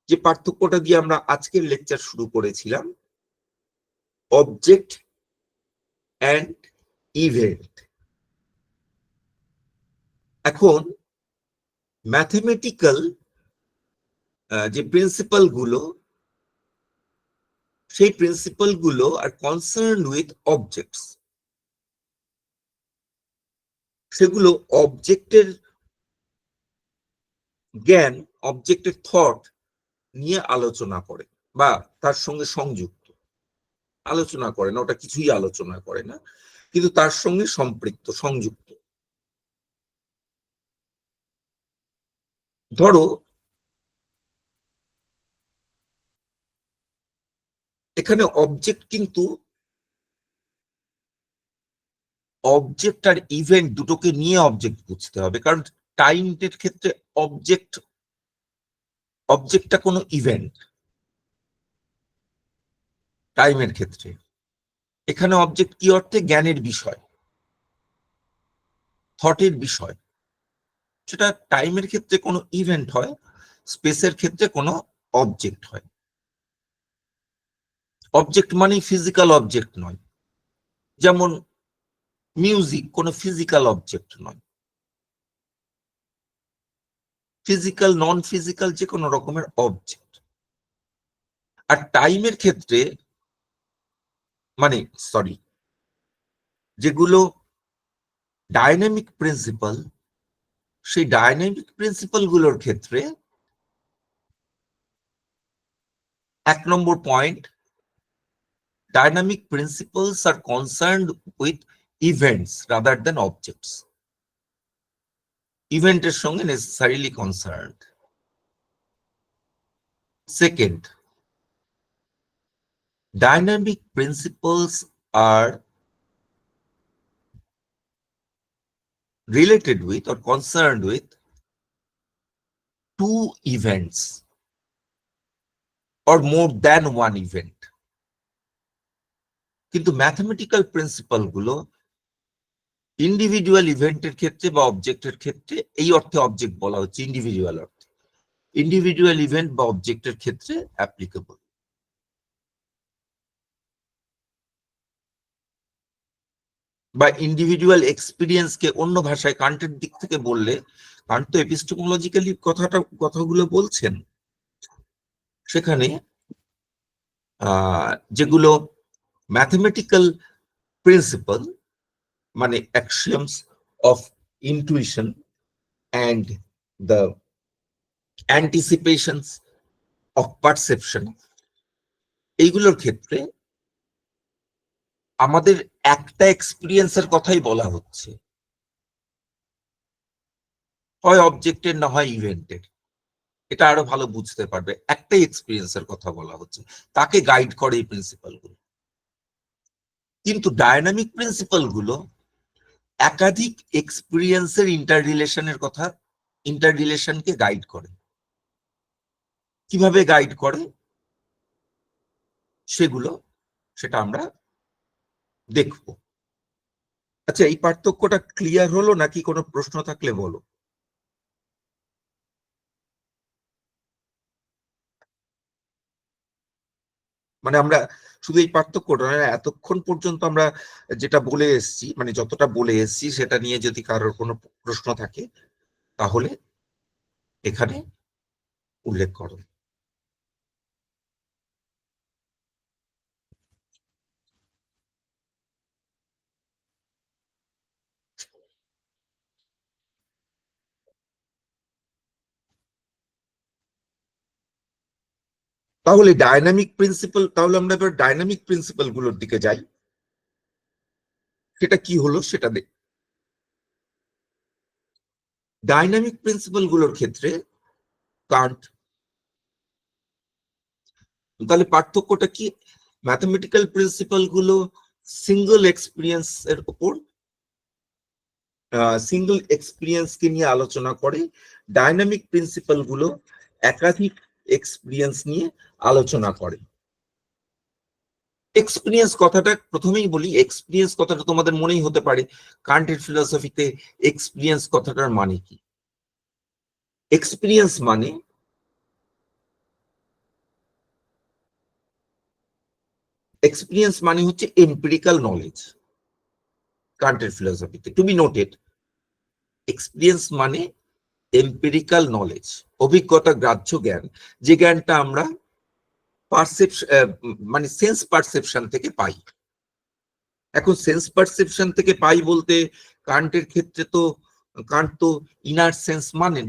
যে পার্থক্যটা দিয়ে আমরা আজকের লেকচার শুরু করেছিলাম, অবজেক্ট অ্যান্ড ইভেন্ট। এখন ম্যাথমেটিক্যাল যে প্রিন্সিপাল গুলো, সেই প্রিন্সিপাল গুলো আর কনসার্ন উইথ অবজেক্টস, সেগুলো অবজেক্টের জ্ঞান, অবজেক্টের থট নিয়ে আলোচনা করে, বা তার সঙ্গে সংযুক্ত। আলোচনা করে না, ওটা কিছুই আলোচনা করে না, কিন্তু তার সঙ্গে সম্পৃক্ত, সংযুক্ত। ধরো এখানে অবজেক্ট, কিন্তু অবজেক্ট আর ইভেন্ট দুটোকে নিয়ে অবজেক্ট বুঝতে হবে, কারণ টাইমের ক্ষেত্রে অবজেক্টটা কোনো ইভেন্ট। টাইমের ক্ষেত্রে এখানে অবজেক্ট কি অর্থে, জ্ঞানের বিষয়, থটের বিষয়। সেটা টাইমের ক্ষেত্রে কোনো ইভেন্ট হয়, স্পেসের ক্ষেত্রে কোনো অবজেক্ট হয়। অবজেক্ট মানে ফিজিক্যাল অবজেক্ট নয়, যেমন মিউজিক কোনো ফিজিক্যাল অবজেক্ট নয়। ফিজিক্যাল, নন ফিজিক্যাল, যে কোনো রকমের অবজেক্ট। আর টাইমের ক্ষেত্রে, মানে সরি, যেগুলো ডাইনামিক প্রিন্সিপাল, সেই ডাইনামিক প্রিন্সিপাল গুলোর ক্ষেত্রে 1 নম্বর point, dynamic principles are concerned with events rather than objects. Event এর সঙ্গে necessarily concerned. Second, dynamic principles are related with or concerned with two events or more than one event. কিন্তু mathematical principal গুলো individual ইভেন্টের ক্ষেত্রে বা অবজেক্টের ক্ষেত্রে, এই অর্থে অবজেক্ট বলা হচ্ছে ইন্ডিভিজুয়াল অর্থে, ইন্ডিভিজুয়াল ইভেন্ট বা অবজেক্টের ক্ষেত্রে অ্যাপ্লিকেবল। বা ইন্ডিভিজুয়াল এক্সপিরিয়েন্সকে অন্য ভাষায় কান্টের দিক থেকে বললে, কান্ট তো এপিস্টেমোলজিক্যালি কথাগুলো বলছেন, সেখানে যেগুলো ম্যাথমেটিক্যাল প্রিন্সিপাল মানে axioms of intuition and the anticipations of perception, এইগুলোর ক্ষেত্রে আমাদের একটা এক্সপিরিয়েন্সের কথাই বলা হচ্ছে, হয় অবজেক্টের না হয় ইভেন্টের। এটা আরো ভালো বুঝতে পারবে, একটাই এক্সপিরিয়েন্সের কথা বলা হচ্ছে, তাকে গাইড করে এই প্রিন্সিপাল গুলো। কিন্তু ডায়নামিক প্রিন্সিপাল গুলো একাধিক এক্সপিরিয়েন্সের ইন্টাররিলেশনকে গাইড করে। কিভাবে গাইড করে সেটা আমরা দেখব। আচ্ছা, এই পার্থক্যটা ক্লিয়ার হলো নাকি কোনো প্রশ্ন থাকলে বলো। মানে আমরা শুধু এই পার্থক্যটা এতক্ষণ পর্যন্ত আমরা যেটা বলে এসছি, মানে যতটা বলে এসছি সেটা নিয়ে যদি কারোর কোনো প্রশ্ন থাকে তাহলে এখানে উল্লেখ করো। তাহলে আমরা এবার ডাইনামিক প্রিন্সিপাল গুলোর দিকে যাই। সেটা কি হলো সেটা দেখ। ডাইনামিক প্রিন্সিপাল গুলোর ক্ষেত্রে কান্ট, তাহলে পার্থক্যটা কি? ম্যাথমেটিক্যাল প্রিন্সিপাল গুলো সিঙ্গল এক্সপিরিয়েন্সের উপর, সিঙ্গল এক্সপিরিয়েন্সকে নিয়ে আলোচনা করে। ডাইনামিক প্রিন্সিপাল গুলো একাধিক এক্সপিরিয়েন্স নিয়ে আলোচনা করে। এক্সপিরিয়েন্স কথাটা প্রথমেই বলি, এক্সপিরিয়েন্স কথাটা তোমাদের মনেই হতে পারে কান্টের ফিলোসফিতে এক্সপিরিয়েন্স কথাটার মানে কি। এক্সপিরিয়েন্স মানে হচ্ছে এম্পিরিক্যাল নলেজ। কান্টের ফিলোসফিতে টু বি নোটেড, এক্সপিরিয়েন্স মানে এম্পিরিক্যাল নলেজ, অভিজ্ঞতা গ্রাহ্য জ্ঞান, যে জ্ঞানটা আমরা মানে সেন্স পারসেপশন থেকে পাই। এখন সেন্স পারসেপশন থেকে পাই বলতে কান্টের ক্ষেত্রে তো কান্ট তো ইনার সেন্স মানেন।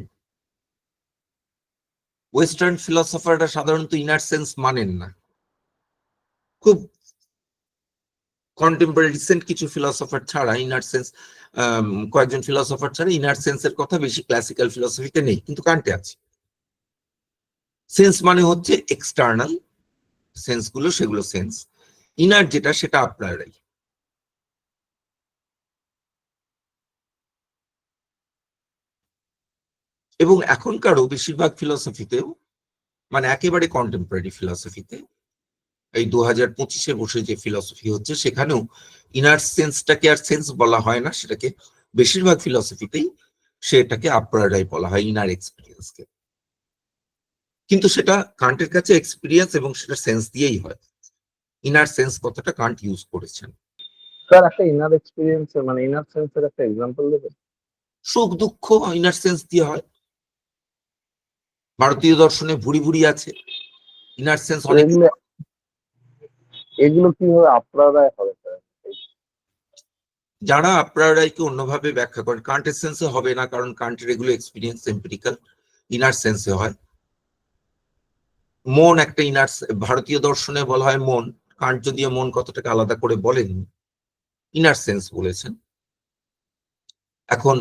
ওয়েস্টার্ন ফিলসফাররা সাধারণত ইনার সেন্স মানেন না। খুব কন্টেম্পোরারি রিসেন্ট কিছু ফিলসফার ছাড়া ইনার সেন্স, কয়েকজন ফিলসফার ছাড়া ইনার সেন্সের কথা বেশি ক্লাসিক্যাল ফিলসফিতে নেই, কিন্তু কান্টে আছে। সেন্স মানে হচ্ছে এক্সটার্নাল সেন্স গুলো, সেগুলো সেন্স। ইনার যেটা সেটা আপনারাই। এবং এখনকারও বেশিরভাগ ফিলসফিতেও, মানে একেবারে কন্টেম্পোরারি ফিলসফিতে, এই 2025-এ বসে যে ফিলসফি হচ্ছে সেখানেও ইনার সেন্সটাকে আর সেন্স বলা হয় না, সেটাকে বেশিরভাগ ফিলসফিতেই সেটাকে আপনারাই বলা হয়, ইনার এক্সপিরিয়েন্সকে। কিন্তু সেটা কান্টের কাছে এক্সপিরিয়েন্স এবং সেটা সেন্স দিয়েই হয়। ইনার সেন্স কথাটা কান্ট ইউজ করেছেন। স্যার, একটা ইনার এক্সপেরিয়েন্স মানে ইনার সেন্সের একটা এক্সাম্পল দেবেন? সুখ দুঃখ ইনার সেন্স দিয়ে হয়। ভারতীয় দর্শনে ভুরি ভুরি আছে, ইনার সেন্স অনেক। এগুলো কিভাবে আপনারা হবে স্যার? যারা আপনারাইকে অন্যভাবে ব্যাখ্যা করেন, কান্টের সেন্সে হবে না, কারণ কান্টের এগুলো এক্সপিরিয়েন্স এম্পিরিক্যাল, ইনার সেন্সে হয়। মন একটা ইনার, ভারতীয় দর্শনে বলা হয় মন, কান্ট যদিও মন কতটাকে আলাদা করে বলেন, ইনার সেন্স বলেছেন। এখন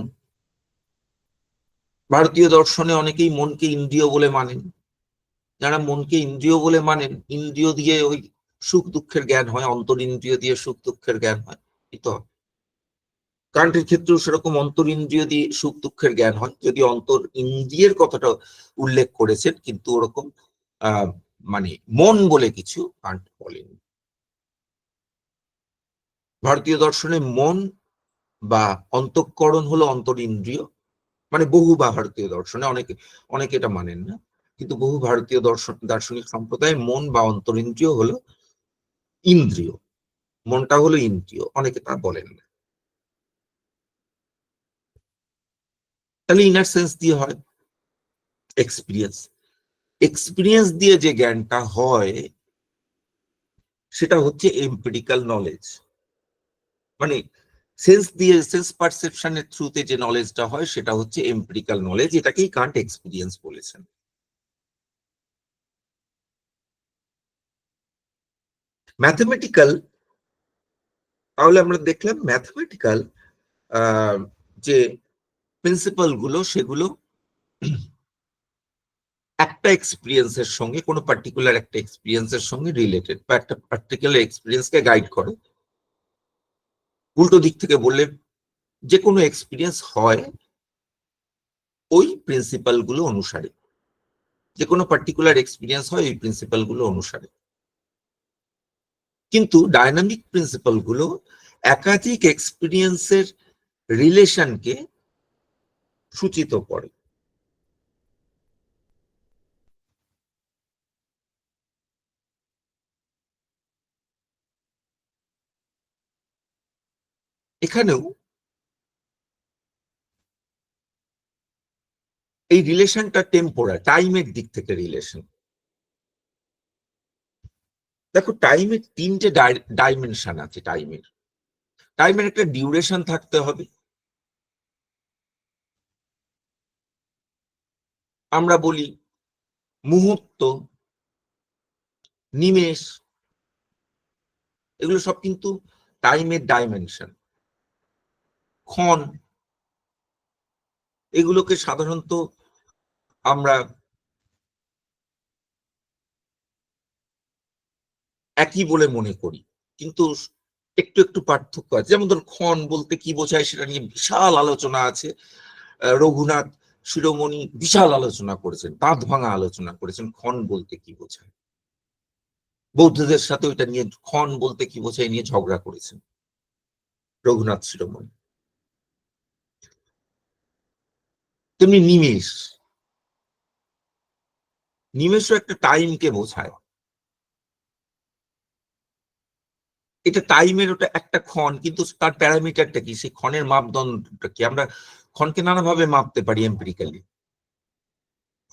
ভারতীয় দর্শনে অনেকেই মনকে ইন্দ্রিয় বলে মানেন। যারা মনকে ইন্দ্রিয় বলে মানেন, ইন্দ্রিয় দিয়ে ওই সুখ দুঃখের জ্ঞান হয়, অন্তর ইন্দ্রিয় দিয়ে সুখ দুঃখের জ্ঞান হয়, তো কান্টের ক্ষেত্রেও সেরকম অন্তর ইন্দ্রিয় দিয়ে সুখ দুঃখের জ্ঞান হয়, যদি অন্তর ইন্দ্রিয়ের কথাটা উল্লেখ করেছেন, কিন্তু ওরকম মানে মন বলে কিছু কান্ট বলেন। ভারতীয় দর্শনে মন বা অন্তঃকরণ হলো অন্তর ইন্দ্রিয়, মানে বহু বা ভারতীয় দর্শনে অনেকে অনেকে এটা মানেন না, কিন্তু বহু ভারতীয় দার্শনিক সম্প্রদায় মন বা অন্তরিন্দ্রিয় হলো ইন্দ্রিয়, মনটা হলো ইন্দ্রিয়, অনেকে তা বলেন না। তাহলে ইনার সেন্স দিয়ে হয় এক্সপিরিয়েন্স, এক্সপিরিয়েন্স দিয়ে যে জ্ঞানটা হয় সেটা হচ্ছে এম্পিরিক্যাল নলেজ, মানে সেন্স দিয়ে, সেন্স পারসেপশনের থ্রুতে যে নলেজটা হয় সেটা হচ্ছে এম্পিরিক্যাল নলেজ, এটাকেই কান্ট এক্সপিরিয়েন্স বলেছেন। ম্যাথমেটিক্যাল, তাহলে আমরা দেখলাম ম্যাথমেটিক্যাল যে প্রিন্সিপাল গুলো, সেগুলো একটা এক্সপিরিয়েন্সের সঙ্গে, কোনো পার্টিকুলার একটা এক্সপিরিয়েন্সের সঙ্গে রিলেটেড, বা একটা পার্টিকুলার এক্সপিরিয়েন্সকে গাইড করে। উল্টো দিক থেকে বললে যে কোনো এক্সপিরিয়েন্স হয় ওই প্রিন্সিপাল গুলো অনুসারে, যে কোনো পার্টিকুলার এক্সপিরিয়েন্স হয় ওই প্রিন্সিপাল গুলো অনুসারে। কিন্তু ডাইনামিক প্রিন্সিপাল গুলো একাধিক এক্সপিরিয়েন্সের রিলেশনকে সূচিত করে। এখানেও এই রিলেশনটা টেম্পোরাল, টাইমের দিক থেকে রিলেশন। দেখো, টাইমের তিনটে ডাইমেনশন আছে। টাইমের একটা ডিউরেশন থাকতে হবে, আমরা বলি মুহূর্ত, নিমেষ, এগুলো সব কিন্তু টাইমের ডাইমেনশন। ক্ষণ, এগুলোকে সাধারণত আমরা একই বলে মনে করি, কিন্তু একটু একটু পার্থক্য আছে। যেমন ধর, ক্ষণ বলতে কি বোঝায় সেটা নিয়ে বিশাল আলোচনা আছে। রঘুনাথ শিরোমণি বিশাল আলোচনা করেছেন, দাঁত ভাঙা আলোচনা করেছেন ক্ষণ বলতে কি বোঝায়। বৌদ্ধদের সাথে ওইটা নিয়ে, ক্ষণ বলতে কি বোঝায় নিয়ে ঝগড়া করেছেন রঘুনাথ শিরোমণি। তেমনি নিমেষ, নিমেষও একটা টাইমকে বোঝায়। এটা টাইমের, ওটা একটা ক্ষণ, কিন্তু তার প্যারামিটারটা কি, সেই ক্ষণের মাপদণ্ডটা কি? আমরা ক্ষণকে নানাভাবে মাপতে পারি এম্পিরিক্যালি।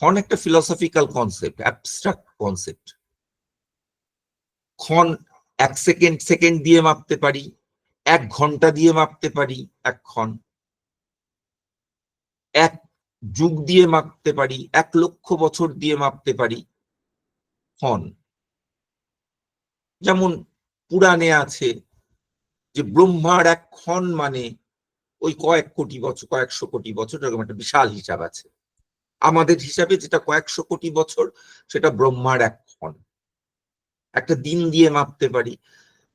ক্ষণ একটা ফিলসফিক্যাল কনসেপ্ট, অ্যাবস্ট্রাক্ট কনসেপ্ট। ক্ষণ এক সেকেন্ড সেকেন্ড দিয়ে মাপতে পারি, 1 ঘন্টা দিয়ে মাপতে পারি এক ক্ষণ, 1 যুগ দিয়ে মাপতে পারি, 1,00,000 বছর দিয়ে মাপতে পারি ক্ষণ। যেমন পুরাণে আছে যে ব্রহ্মার 1 ক্ষণ মানে ওই কয়েক কোটি বছর, কয়েকশো কোটি বছর, এরকম একটা বিশাল হিসাব আছে। আমাদের হিসাবে যেটা কয়েকশো কোটি বছর, সেটা ব্রহ্মার 1 ক্ষণ। একটা দিন দিয়ে মাপতে পারি।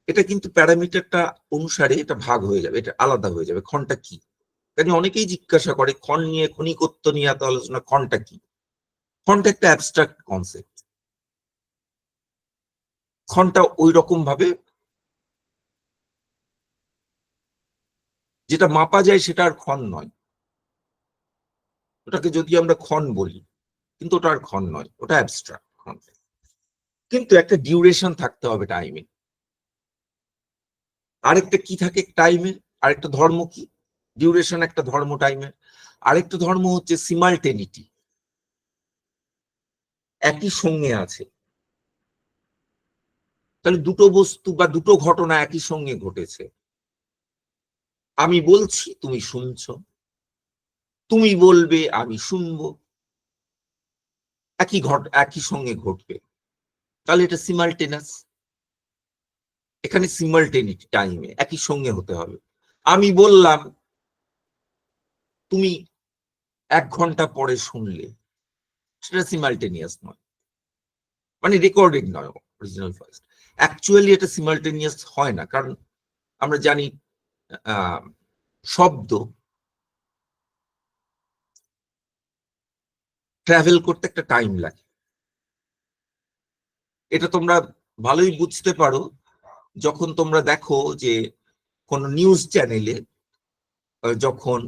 এটা কিন্তু প্যারামিটারটা অনুসারে এটা ভাগ হয়ে যাবে, এটা আলাদা হয়ে যাবে। ক্ষণটা কি? কাজে অনেকেই জিজ্ঞাসা করে ক্ষণ নিয়ে, ক্ষণিকত্ব নিয়ে এত আলোচনা, ক্ষণটা কি? ক্ষণটা একটা অ্যাবস্ট্রাক্ট কনসেপ্ট। ক্ষণটা ওই রকম ভাবে যেটা মাপা যায় সেটা আর ক্ষণ নয়। ওটাকে যদি আমরা ক্ষণ বলি, কিন্তু ওটা আর ক্ষণ নয়, ওটা অ্যাবস্ট্রাক্ট কনসেপ্ট। কিন্তু একটা ডিউরেশন থাকতে হবে টাইমে। আরেকটা কি থাকে টাইমের, আরেকটা ধর্ম কি? ডিউরেশন একটা ধর্ম টাইমের। আরেকটা ধর্ম হচ্ছে সিমালটেনিটি, একই সঙ্গে আছে। তাহলে দুটো বস্তু বা দুটো ঘটনা একই সঙ্গে ঘটেছে, আমি বলছি, তুমি শুনছো, তুমি বলবে, আমি শুনবো, একই সঙ্গে ঘটবে, তাহলে এটা সিমালটেনাস। এখানে সিমালটেনিটি টাইমে একই সঙ্গে হতে হবে। আমি বললাম, তুমি 1 ঘন্টা পরে শুনলে, সেটা সিমালটেনিয়াস নয়, মানে রেকর্ডেড নয় অরিজিনাল ভয়েস। অ্যাকচুয়ালি এটা সিমালটেনিয়াস হয় না, কারণ আমরা জানি শব্দ ট্রাভেল করতে একটা টাইম লাগে। এটা তোমরা ভালোই বুঝতে পারো যখন তোমরা দেখো যে কোন নিউজ চ্যানেলে যখন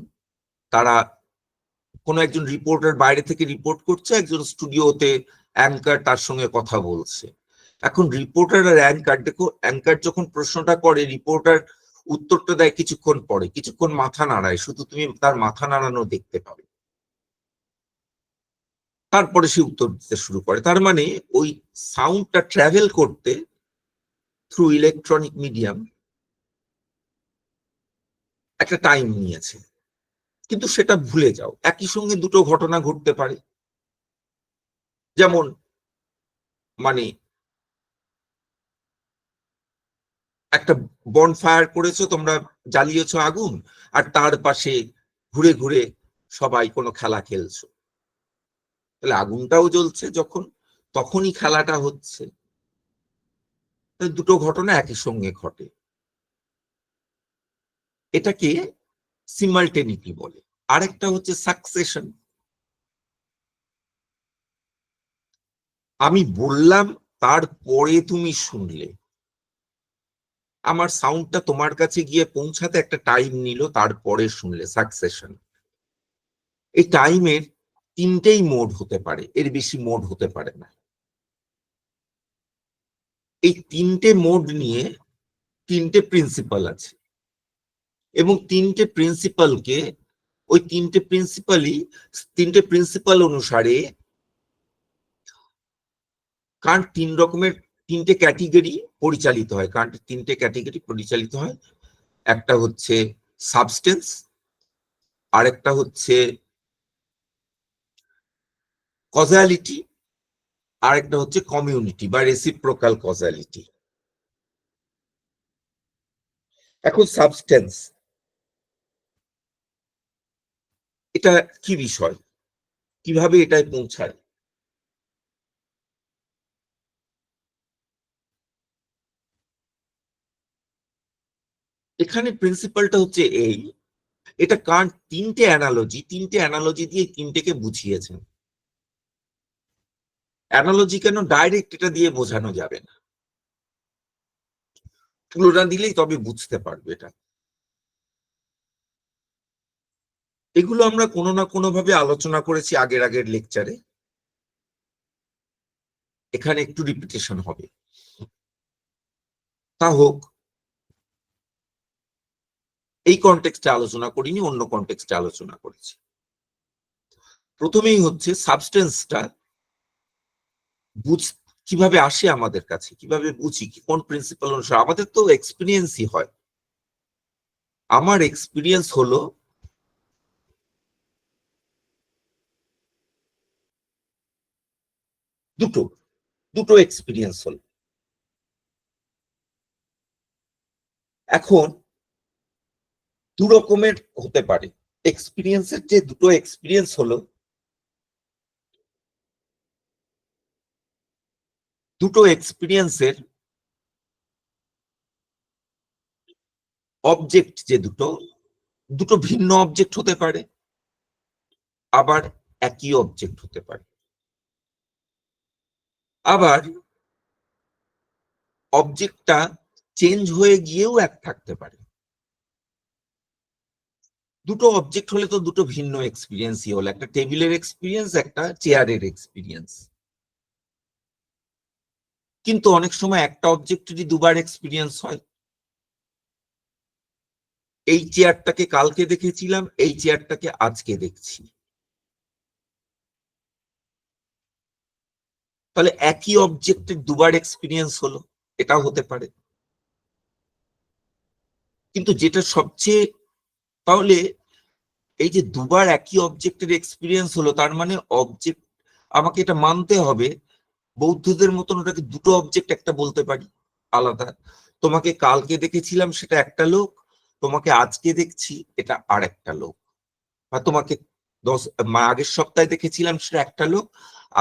তারা কোন একজন রিপোর্টার বাইরে থেকে রিপোর্ট করছে, একজন স্টুডিওতে অ্যাঙ্কার তার সঙ্গে কথা বলছে। এখন রিপোর্টার আর অ্যাঙ্কার, দেখো, অ্যাঙ্কার যখন প্রশ্নটা করে, রিপোর্টার উত্তরটা দেয় কিছুক্ষণ পরে, কিছুক্ষণ মাথা নাড়ায়, শুধু তুমি তার মাথা নাড়ানো দেখতে পাবে, তারপরে সে উত্তর দিতে শুরু করে। তার মানে ওই সাউন্ডটা ট্রাভেল করতে থ্রু ইলেকট্রনিক মিডিয়াম একটা টাইম নিয়েছে। কিন্তু সেটা ভুলে যাও, একই সঙ্গে দুটো ঘটনা ঘটতে পারে। যেমন মানে একটা বনফায়ার করেছো তোমরা, জ্বালিয়েছো আগুন, আর তার পাশে ঘুরে ঘুরে সবাই কোনো খেলা খেলছো, তাহলে আগুনটাও জ্বলছে যখন, তখনই খেলাটা হচ্ছে। দুটো ঘটনা একই সঙ্গে ঘটে, এটাকে সিমালটেনিটি বলে। আরেকটা হচ্ছে সাকসেশন। আমি বললাম, তারপরে তুমি শুনলে, আমার সাউন্ডটা তোমার কাছে গিয়ে পৌঁছাতে একটা টাইম নিল, তারপরে শুনলে, সাকসেশন। এই টাইমের 3টেই মোড হতে পারে, এর বেশি মোড হতে পারে না। এই 3টে মোড নিয়ে 3টে প্রিন্সিপাল আছে, এবং 3টে প্রিন্সিপালকে, ওই 3টে প্রিন্সিপাল অনুসারে কারেন্ট 3 রকমের, 3টে ক্যাটেগরি পরিচালিত হয়। কারেন্টের 3টে ক্যাটেগরি পরিচালিত হয়। একটা হচ্ছে সাবস্টেন্স, আরেকটা হচ্ছে কজালিটি, আরেকটা হচ্ছে কমিউনিটি বা রেসিপ্রোকাল কজালিটি। এখন সাবস্টেন্স, এটা কি বিষয়, কিভাবে এটায় পৌঁছায়? এখানে প্রিন্সিপালটা হচ্ছে এই, এটা কারেন্ট 3টে অ্যানালজি দিয়ে 3টেকে বুঝিয়েছেন। অ্যানালজি কেন, ডাইরেক্ট এটা দিয়ে বোঝানো যাবে না, তুলনা দিলেই তবে বুঝতে পারবে এটা। এগুলো আমরা কোনো না কোনো ভাবে আলোচনা করেছি আগের আগের লেকচারে, এখানে একটু রিপিটেশন হবে। তা হোক, এই কনটেক্সটে আলোচনা করিনি, অন্য কনটেক্সটে আলোচনা করেছি। প্রথমেই হচ্ছে সাবস্টেন্সটা কিভাবে আসে আমাদের কাছে, কিভাবে বুঝি, কোন প্রিন্সিপাল অনুসারে। আমাদের তো এক্সপিরিয়েন্সই হয়। আমার এক্সপিরিয়েন্স হলো দুটো, দুটো এক্সপিরিয়েন্স হলো। এখন 2 রকমের হতে পারে এক্সপিরিয়েন্সের, যে দুটো এক্সপিরিয়েন্স হলো, দুটো এক্সপিরিয়েন্সের অবজেক্ট যে দুটো, দুটো ভিন্ন অবজেক্ট হতে পারে, আবার একই অবজেক্ট হতে পারে, আবার অবজেক্টটা চেঞ্জ হয়ে গিয়েও এক থাকতে পারে। দুটো অবজেক্ট হলে তো দুটো ভিন্ন এক্সপিরিয়েন্সই হলো, একটা টেবিলের এক্সপিরিয়েন্স, একটা চেয়ারের এক্সপিরিয়েন্স। কিন্তু অনেক সময় একটা অবজেক্টেরই দুবার এক্সপিরিয়েন্স হয়। এই চেয়ারটাকে কালকে দেখেছিলাম, এই চেয়ারটাকে আজকে দেখছি, তাহলে একই অবজেক্টের দুবার এক্সপিরিয়েন্স হলো, এটাও হতে পারে। কিন্তু যেটা সবচেয়ে তাহলে এই যে দুবার একই অবজেক্টের এক্সপিরিয়েন্স হলো, তার মানে অবজেক্ট, আমাকে এটা মানতে হবে বৌদ্ধদের মতন ওটাকে দুটো অবজেক্ট একটা বলতে পারি আলাদা। তোমাকে কালকে দেখেছিলাম সেটা একটা লোক, তোমাকে আজকে দেখছি এটা আর একটা লোক। বা তোমাকে আগের সপ্তাহে দেখেছিলাম সেটা একটা লোক,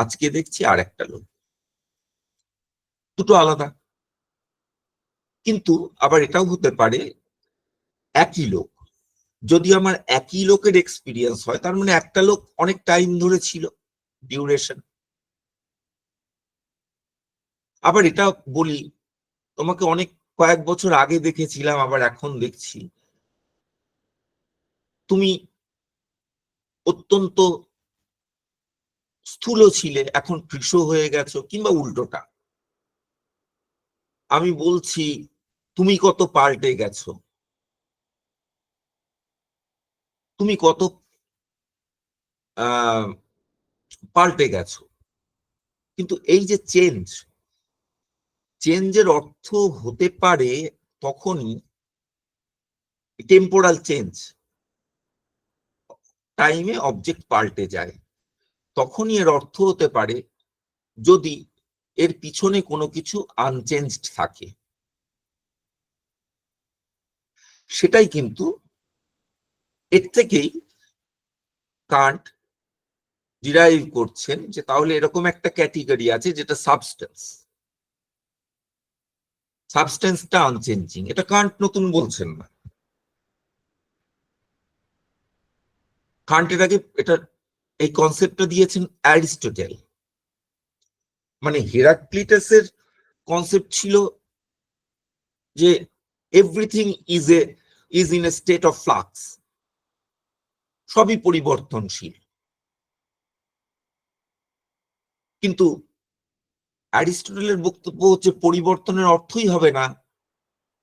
আজকে দেখছি আর একটা লোক, দুটো আলাদা। কিন্তু আবার এটাও হতে পারে একই লোক, যদি আমার একই লোকের এক্সপিরিয়েন্স হয় তার মানে একটা লোক অনেক টাইম ধরে ছিল, ডিউরেশন। আবার এটা বলি, তোমাকে অনেক কয়েক বছর আগে দেখেছিলাম আবার এখন দেখছি, তুমি অত্যন্ত স্থূল ছিলে এখন কৃশ হয়ে গেছো, কিংবা উল্টোটা। আমি বলছি তুমি কত পাল্টে গেছো, তুমি কত আহ পাল্টে গেছো। কিন্তু এই যে চেঞ্জের অর্থ হতে পারে তখনই টেম্পোরাল চেঞ্জ, টাইমে অবজেক্ট পাল্টে যায়, তখনই এর অর্থ হতে পারে যদি এর পিছনে কোনো কিছু আনচেঞ্জড থাকে। সেটাই কিন্তু এর থেকেই কান্ট ডিরাইভ করছেন যে তাহলে এরকম একটা ক্যাটেগরি আছে যেটা সাবস্টেন্সটা আনচেঞ্জিং। এটা কান্ট নতুন বলছেন না, কান্ট এর আগে এটা এই কনসেপ্টটা দিয়েছেন অ্যারিস্টটল। মানে হেরাক্লিটাসের কনসেপ্ট ছিল যে everything is in a state of flux, সবই পরিবর্তনশীল। কিন্তু অ্যারিস্টটলের বক্তব্য হচ্ছে পরিবর্তনের অর্থই হবে না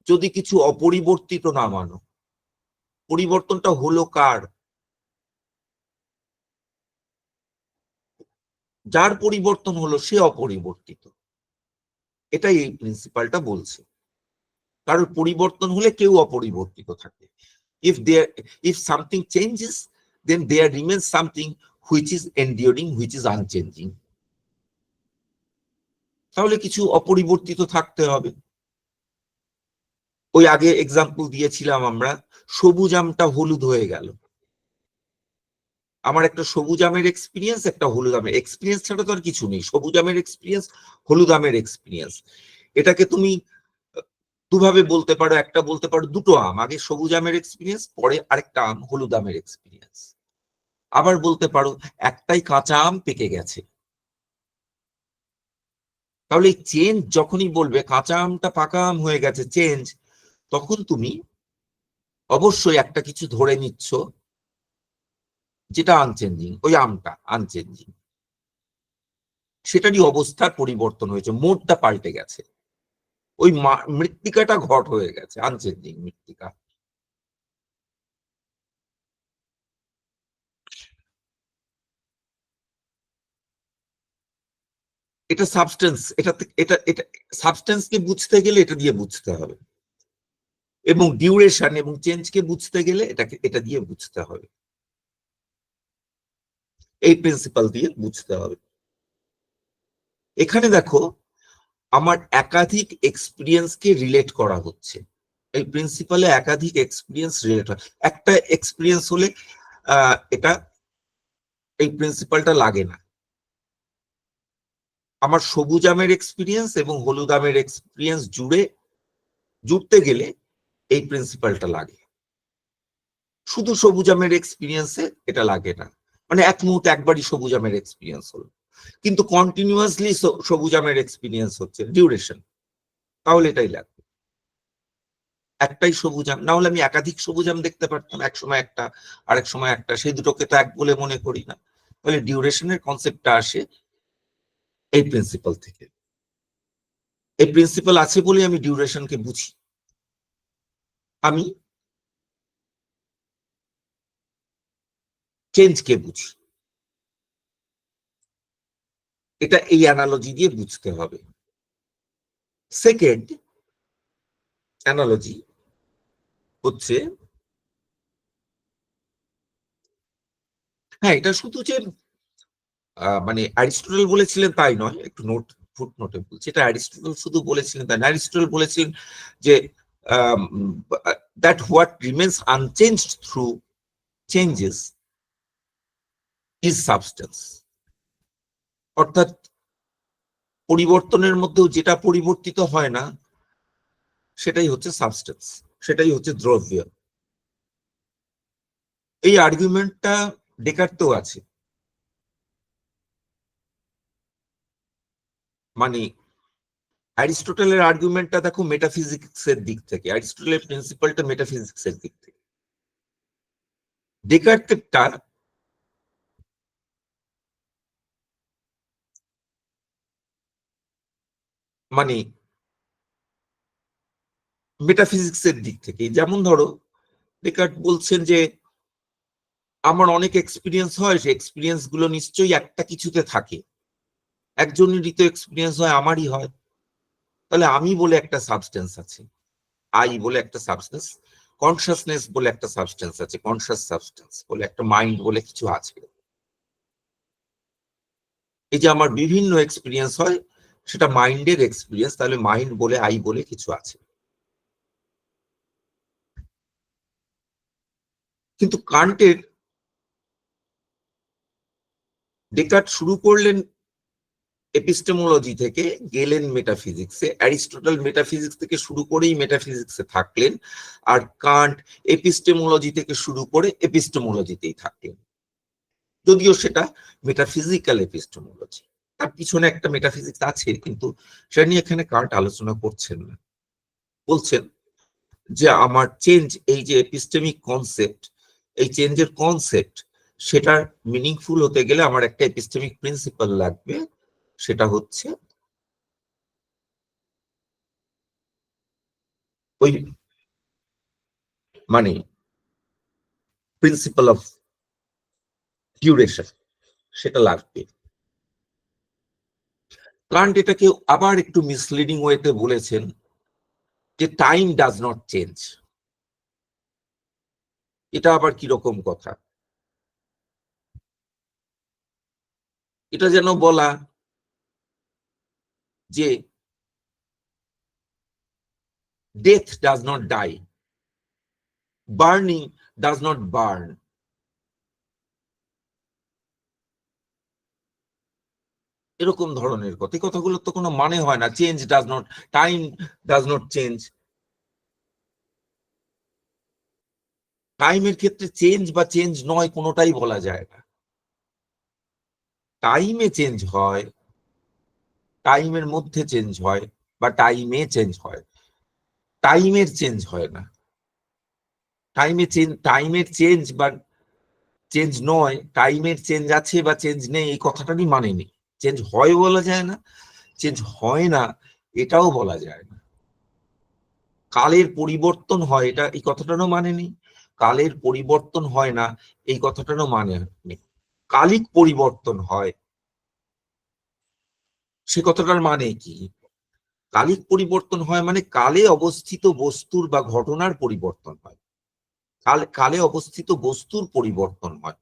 যদি কিছু অপরিবর্তিত না মানো। পরিবর্তনটা হলো কার? যার পরিবর্তন হলো সে অপরিবর্তিত। এটাই এই প্রিন্সিপালটা বলছে। কারণ পরিবর্তন হলে কেউ অপরিবর্তিত থাকে। if something changes, then there remains something which is enduring, which is unchanging. তাহলে কিছু অপরিবর্তিত থাকতে হবে। ওই আগে এক্সাম্পল দিয়েছিলাম আমরা, সবুজ আমটা হলুদ হয়ে গেল। আমার একটা সবুজ আমের এক্সপিরিয়েন্স, একটা হলুদ আমের এক্সপিরিয়েন্স ছাড়া তো আর কিছু নেই। সবুজ আমের এক্সপিরিয়েন্স, হলুদ আমের এক্সপিরিয়েন্স। এটাকে তুমি দুভাবে বলতে পারো, একটা বলতে পারো দুটো আম, আগে সবুজ আমের এক্সপিরিয়েন্স, পরে আরেকটা আম হলুদ আমের এক্সপিরিয়েন্স। আবার বলতে পারো একটাই কাঁচা আম পেকে গেছে। তাহলে এই চেঞ্জ যখনই বলবে কাঁচা আমটা পাকা আম হয়ে গেছে চেঞ্জ, তখন তুমি অবশ্যই একটা কিছু ধরে নিচ্ছ যেটা আনচেঞ্জিং, ওই আমটা আনচেঞ্জিং, সেটারই অবস্থার পরিবর্তন হয়েছে, মোডটা পাল্টে গেছে, ওই মৃত্তিকাটা ঘট হয়ে গেছে, আনচেঞ্জিং মৃত্তিকা। এটা সাবস্টেন্স, এটা এটা সাবস্টেন্সকে বুঝতে গেলে এটা দিয়ে বুঝতে হবে, এবং ডিউরেশন এবং চেঞ্জকে বুঝতে গেলে এটা দিয়ে বুঝতে হবে, এই প্রিন্সিপাল দিয়ে বুঝতে হবে। এখানে দেখো আমার একাধিক এক্সপিরিয়েন্সকে রিলেট করা হচ্ছে। এই প্রিন্সিপালে একাধিক এক্সপিরিয়েন্স রিলেট হয়। একটা এক্সপিরিয়েন্স হলে এটা এই প্রিন্সিপালটা লাগে না। আমার সবুজ আমের এক্সপিরিয়েন্স এবং হলুদ আমের এক্সপিরিয়েন্স জুড়তে গেলে এই প্রিন্সিপালটা লাগে। শুধু সবুজ আমের এক্সপিরিয়েন্সে এটা লাগে না, মানে এক মুহূর্তে একবারই সবুজ আমের এক্সপিরিয়েন্স হলো, কিন্তু কন্টিনিউয়াসলি সবুজ আমের এক্সপিরিয়েন্স হচ্ছে ডিউরেশন, তাহলে এটাই লাগবে। একটাই সবুজ আম না হলে আমি একাধিক সবুজ আম দেখতে পারতাম, এক সময় একটা আরেক সময় একটা, সেই দুটোকে তো এক বলে মনে করি না। তাহলে ডিউরেশনের কনসেপ্টটা আসে এই প্রিন্সিপাল থেকে। এই প্রিন্সিপাল আছে বলে আমি ডিউরেশনকে বুঝি, আমি চেঞ্জকে বুঝি। এটা এই অ্যানালজি দিয়ে বুঝতে হবে। সেকেন্ড অ্যানালজি হচ্ছে হ্যাঁ, এটা শুধু যে মানে অ্যারিস্টটল বলেছিলেন তাই নয়, একটু ফুটনোটে বলছি, এটা অ্যারিস্টটল শুধু বলেছিলেন তাই না। অ্যারিস্টটল বলেছিলেন যে that what remains unchanged through changes is substance. অর্থাৎ পরিবর্তনের মধ্যেও যেটা পরিবর্তিত হয় না সেটাই হচ্ছে সাবস্টেন্স, সেটাই হচ্ছে দ্রব্য। এই আর্গুমেন্টটা ডেকার্টেও আছে। মানে অ্যারিস্টটলের আর্গুমেন্টটা দেখো মেটাফিজিক্সের দিক থেকে, অ্যারিস্টটলের প্রিন্সিপালটা মেটাফিজিক্সের দিক থেকে। ডেকার্টেরটা মানে মেটাফিজিক্সের দিক থেকে। যেমন ধরো ডেকার্ট বলছেন যে আমার অনেক এক্সপিরিয়েন্স হয়, সেই এক্সপিরিয়েন্স গুলো নিশ্চয়ই একটা কিছুতে থাকে, একজনেরই তো এক্সপিরিয়েন্স হয়, আমারই হয়, তাহলে আমি বলে একটা সাবস্টেন্স আছে, আই বলে একটা সাবস্টেন্স, কনসাসনেস বলে একটা সাবস্টেন্স আছে, কনসাস সাবস্টেন্স বলে একটা মাইন্ড বলে কিছু আছে। এই যে আমার বিভিন্ন এক্সপিরিয়েন্স হয় সেটা মাইন্ডের এক্সপিরিয়েন্স, তাহলে মাইন্ড বলে আই বলে কিছু আছে। কিন্তু কান্টের ডেকার্ট শুরু করলেন এপিস্টেমোলজি থেকে, গেলেন মেটাফিজিক্সে, অ্যারিস্টটল মেটাফিজিক্স থেকে শুরু করেই মেটাফিজিক্সে থাকলেন, আর কান্ট এপিস্টেমোলজি থেকে শুরু করে এপিস্টেমোলজিতেই থাকলেন, যদিও সেটা মেটাফিজিক্যাল এপিস্টেমোলজি, তার পিছনে একটা মেটাফিজিক্স আছে, কিন্তু সেটা নিয়ে এখানে কান্ট আলোচনা করছেন না। বলছেন যে আমার চেঞ্জ, এই যে এপিস্টেমিক কনসেপ্ট, এই চেঞ্জের কনসেপ্ট, সেটার মিনিংফুল হতে গেলে আমার একটা এপিস্টেমিক প্রিন্সিপাল লাগবে, সেটা হচ্ছে ওই মানে প্রিন্সিপাল অফ ডিউরেশন, সেটা লাগবে। কান্ট এটাকে আবার একটু মিসলিডিং ওয়েতে বলেছেন যে টাইম ডাজ নট চেঞ্জ। এটা আবার কিরকম কথা? এটা যেন বলা যে death does not die, burning does not burn. এরকম ধরনের কথা, এই কথাগুলো তো কোনো মানে হয় না। Change does not, time does not change. টাইমের ক্ষেত্রে চেঞ্জ বা চেঞ্জ নয় কোনোটাই বলা যায় না। টাইমে চেঞ্জ হয়, টাইমের মধ্যে চেঞ্জ হয়, বা টাইমে চেঞ্জ হয়, টাইমের চেঞ্জ হয় না। টাইমে চেঞ্জ, টাইমের চেঞ্জ বা চেঞ্জ নয়, টাইমের চেঞ্জ আছে বা চেঞ্জ নেই এই কথাটারই মানে নেই। চেঞ্জ হয় বলা যায় না, চেঞ্জ হয় না এটাও বলা যায় না। কালের পরিবর্তন হয়, এটা এই কথাটারও মানে নেই। কালের পরিবর্তন হয় না এই কথাটারও মানে নেই। কালিক পরিবর্তন হয়, সে কথাটার মানে কি? কালিক পরিবর্তন হয় মানে কালে অবস্থিত বস্তুর বা ঘটনার পরিবর্তন হয়, কালে অবস্থিত বস্তুর পরিবর্তন হয়,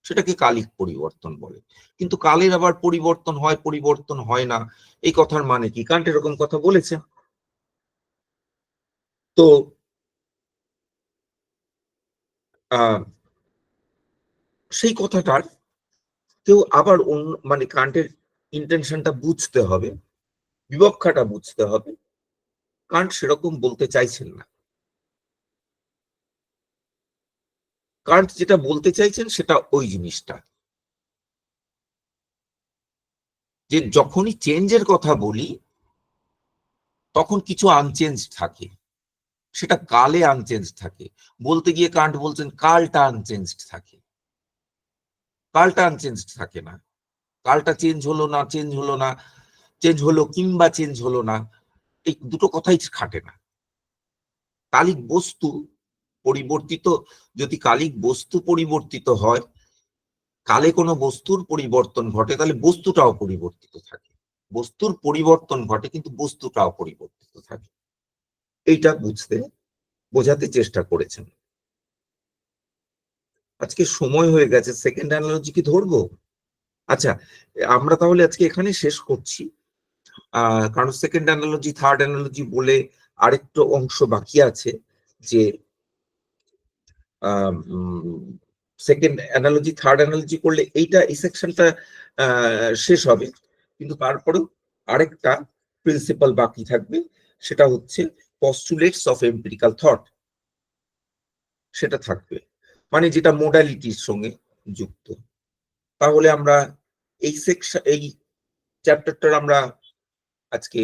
সেটাকে কালিক পরিবর্তন বলে। কিন্তু কালের আবার পরিবর্তন হয়, পরিবর্তন হয় না, এই কথার মানে কি? কান্ট এরকম কথা বলেছেন। তো সেই কথাটার কেউ আবার অন্য, মানে কান্টের ইন্টেনশনটা বুঝতে হবে, বিবক্ষাটা বুঝতে হবে। কান্ট সেরকম বলতে চাইছেন না। কান্ট যেটা বলতে চাইছেন সেটা ওই জিনিসটা, যে যখনই চেঞ্জের কথা বলি তখন কিছু আনচেঞ্জ থাকে, সেটা কালে আনচেঞ্জ থাকে। বলতে গিয়ে কান্ট বলছেন কালটা আনচেঞ্জ থাকে, কালটা আনচেঞ্জ থাকে না। কালটা চেঞ্জ হলো না, চেঞ্জ হলো না, চেঞ্জ হলো কিংবা চেঞ্জ হলো না, এই দুটো কথাই খাটে না। কালিক বস্তু পরিবর্তিত, যদি কালিক বস্তু পরিবর্তিত হয়, কালে কোনো বস্তুর পরিবর্তন ঘটে, তাহলে বস্তুটাও পরিবর্তিত থাকে। বস্তুর পরিবর্তন ঘটে কিন্তু বস্তুটাও পরিবর্তিত থাকে। এইটা বোঝাতে চেষ্টা করেছেন। আজকে সময় হয়ে গেছে, সেকেন্ড অ্যানালজি কি ধরবো? আচ্ছা, আমরা তাহলে আজকে এখানে শেষ করছি, কারণ সেকেন্ড অ্যানালজি থার্ড অ্যানালজি বলে আরেকটা অংশ বাকি আছে, যে সেকেন্ড অ্যানালজি থার্ড অ্যানালজি করলে এই সেকশনটা শেষ হবে, কিন্তু তারপরেও আরেকটা প্রিন্সিপাল বাকি থাকবে, সেটা হচ্ছে পস্টুলেটস অফ এম্পিরিক্যাল থট, সেটা থাকবে, মানে যেটা মোডালিটির সঙ্গে যুক্ত। তাহলে আমরা এই সেকশন, এই চ্যাপ্টারটার আমরা আজকে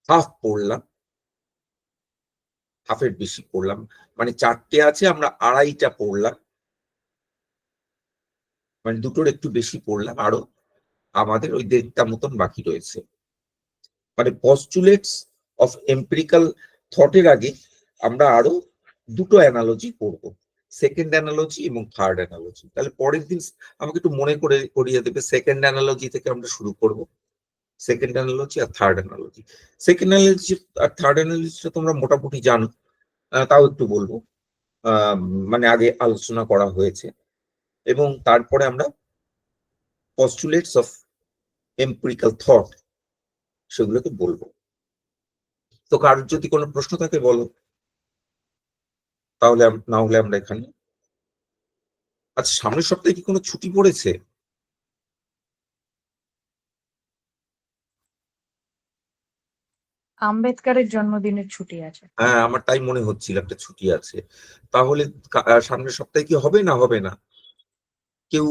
হাফ পড়লাম, হাফের বেশি পড়লাম, মানে 4টে আছে, আমরা 2.5টা পড়লাম, মানে দুটোর একটু বেশি পড়লাম, আরো আমাদের ওই 1.5টা মতন বাকি রয়েছে। মানে পস্টুলেটস অফ এম্পিরিক্যাল থটের আগে আমরা আরো দুটো অ্যানালজি পড়ব, সেকেন্ড অ্যানালজি এবং থার্ড অ্যানালজি। তাহলে পরের দিন আমাকে একটু মনে করে করিয়ে দেবে, সেকেন্ড অ্যানালজি থেকে আমরা শুরু করব, সেকেন্ড অ্যানালজি আর থার্ড অ্যানালজি। সেকেন্ড অ্যানালজি আর থার্ড অ্যানালজিটা তোমরা মোটামুটি জানো, তাও একটু বলবো, মানে আগে আলোচনা করা হয়েছে। এবং তারপরে আমরা পস্টুলেটস অফ এম্পিরিক্যাল থট সেগুলোকে বলবো। তো কারোর যদি কোনো প্রশ্ন থাকে বলো, তাহলে না হলে আমরা এখানে। আচ্ছা, সামনের সপ্তাহে কি কোনো ছুটি পড়েছে? আম্বেদকরের জন্মদিনের ছুটি আছে। হ্যাঁ, আমার তাই মনে হচ্ছিল একটা ছুটি আছে। তাহলে সামনের সপ্তাহে কি হবে না হবে না? কেউ